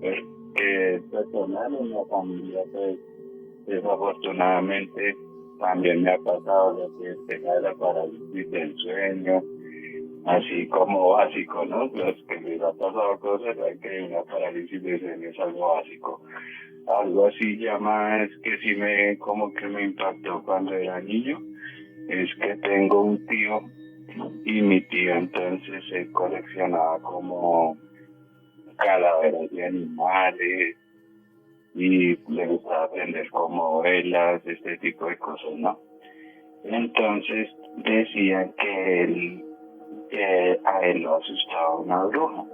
pues, que es personal en la familia, pues desafortunadamente también me ha pasado lo que es el tema de la parálisis del sueño, así como básico, ¿no? Los que les ha pasado cosas, hay que una parálisis del sueño es algo básico. Algo así llama, es que sí como que me impactó cuando era niño, es que tengo un tío y mi tío entonces se coleccionaba como cadáveres de animales y le gustaba aprender como velas, este tipo de cosas, ¿no? Entonces decían que a él lo asustaba una bruja.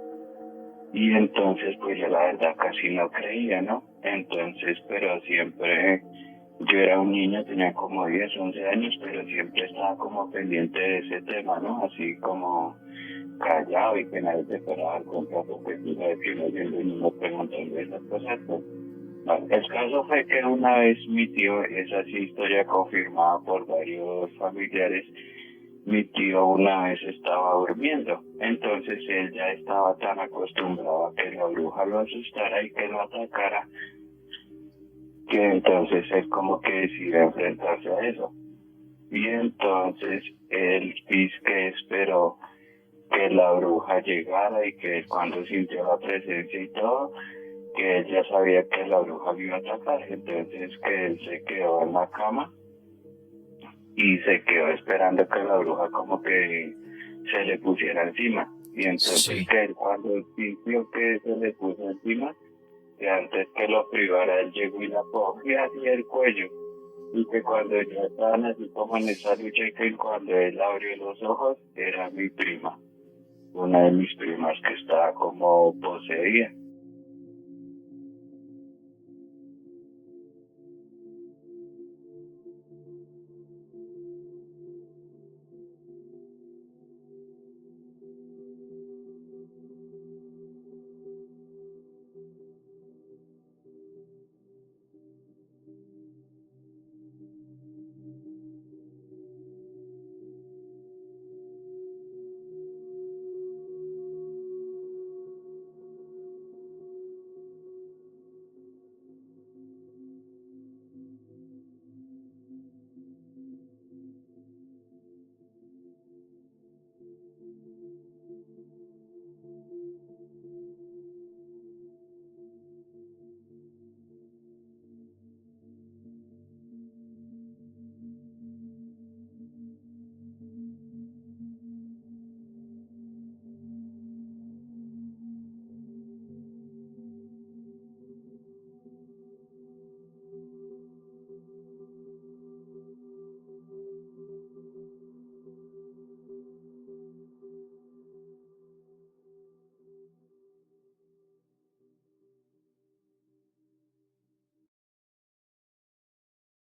Y entonces pues yo la verdad casi no creía, ¿no? Entonces, pero siempre, yo era un niño, tenía como 10, 11 años, pero siempre estaba como pendiente de ese tema, ¿no? Así como callado y que nadie se fuera a dar cuenta, porque tú sabes que uno yendo y no preguntando esas cosas, pues. Bueno, el caso fue que una vez mi tío, esa sí historia confirmada por varios familiares, mi tío una vez estaba durmiendo, entonces él ya estaba tan acostumbrado a que la bruja lo asustara y que lo atacara, que entonces él como que decidió enfrentarse a eso. Y entonces él dice que esperó que la bruja llegara y que cuando sintió la presencia y todo, que él ya sabía que la bruja lo iba a atacar, entonces que él se quedó en la cama y se quedó esperando que la bruja como que se le pusiera encima. Y entonces que él cuando sintió que se le puso encima, que antes que lo privara, él llegó y la cogía así el cuello. Y que cuando ya estaban así como en esa lucha, y que cuando él abrió los ojos, era mi prima, una de mis primas que estaba como poseída.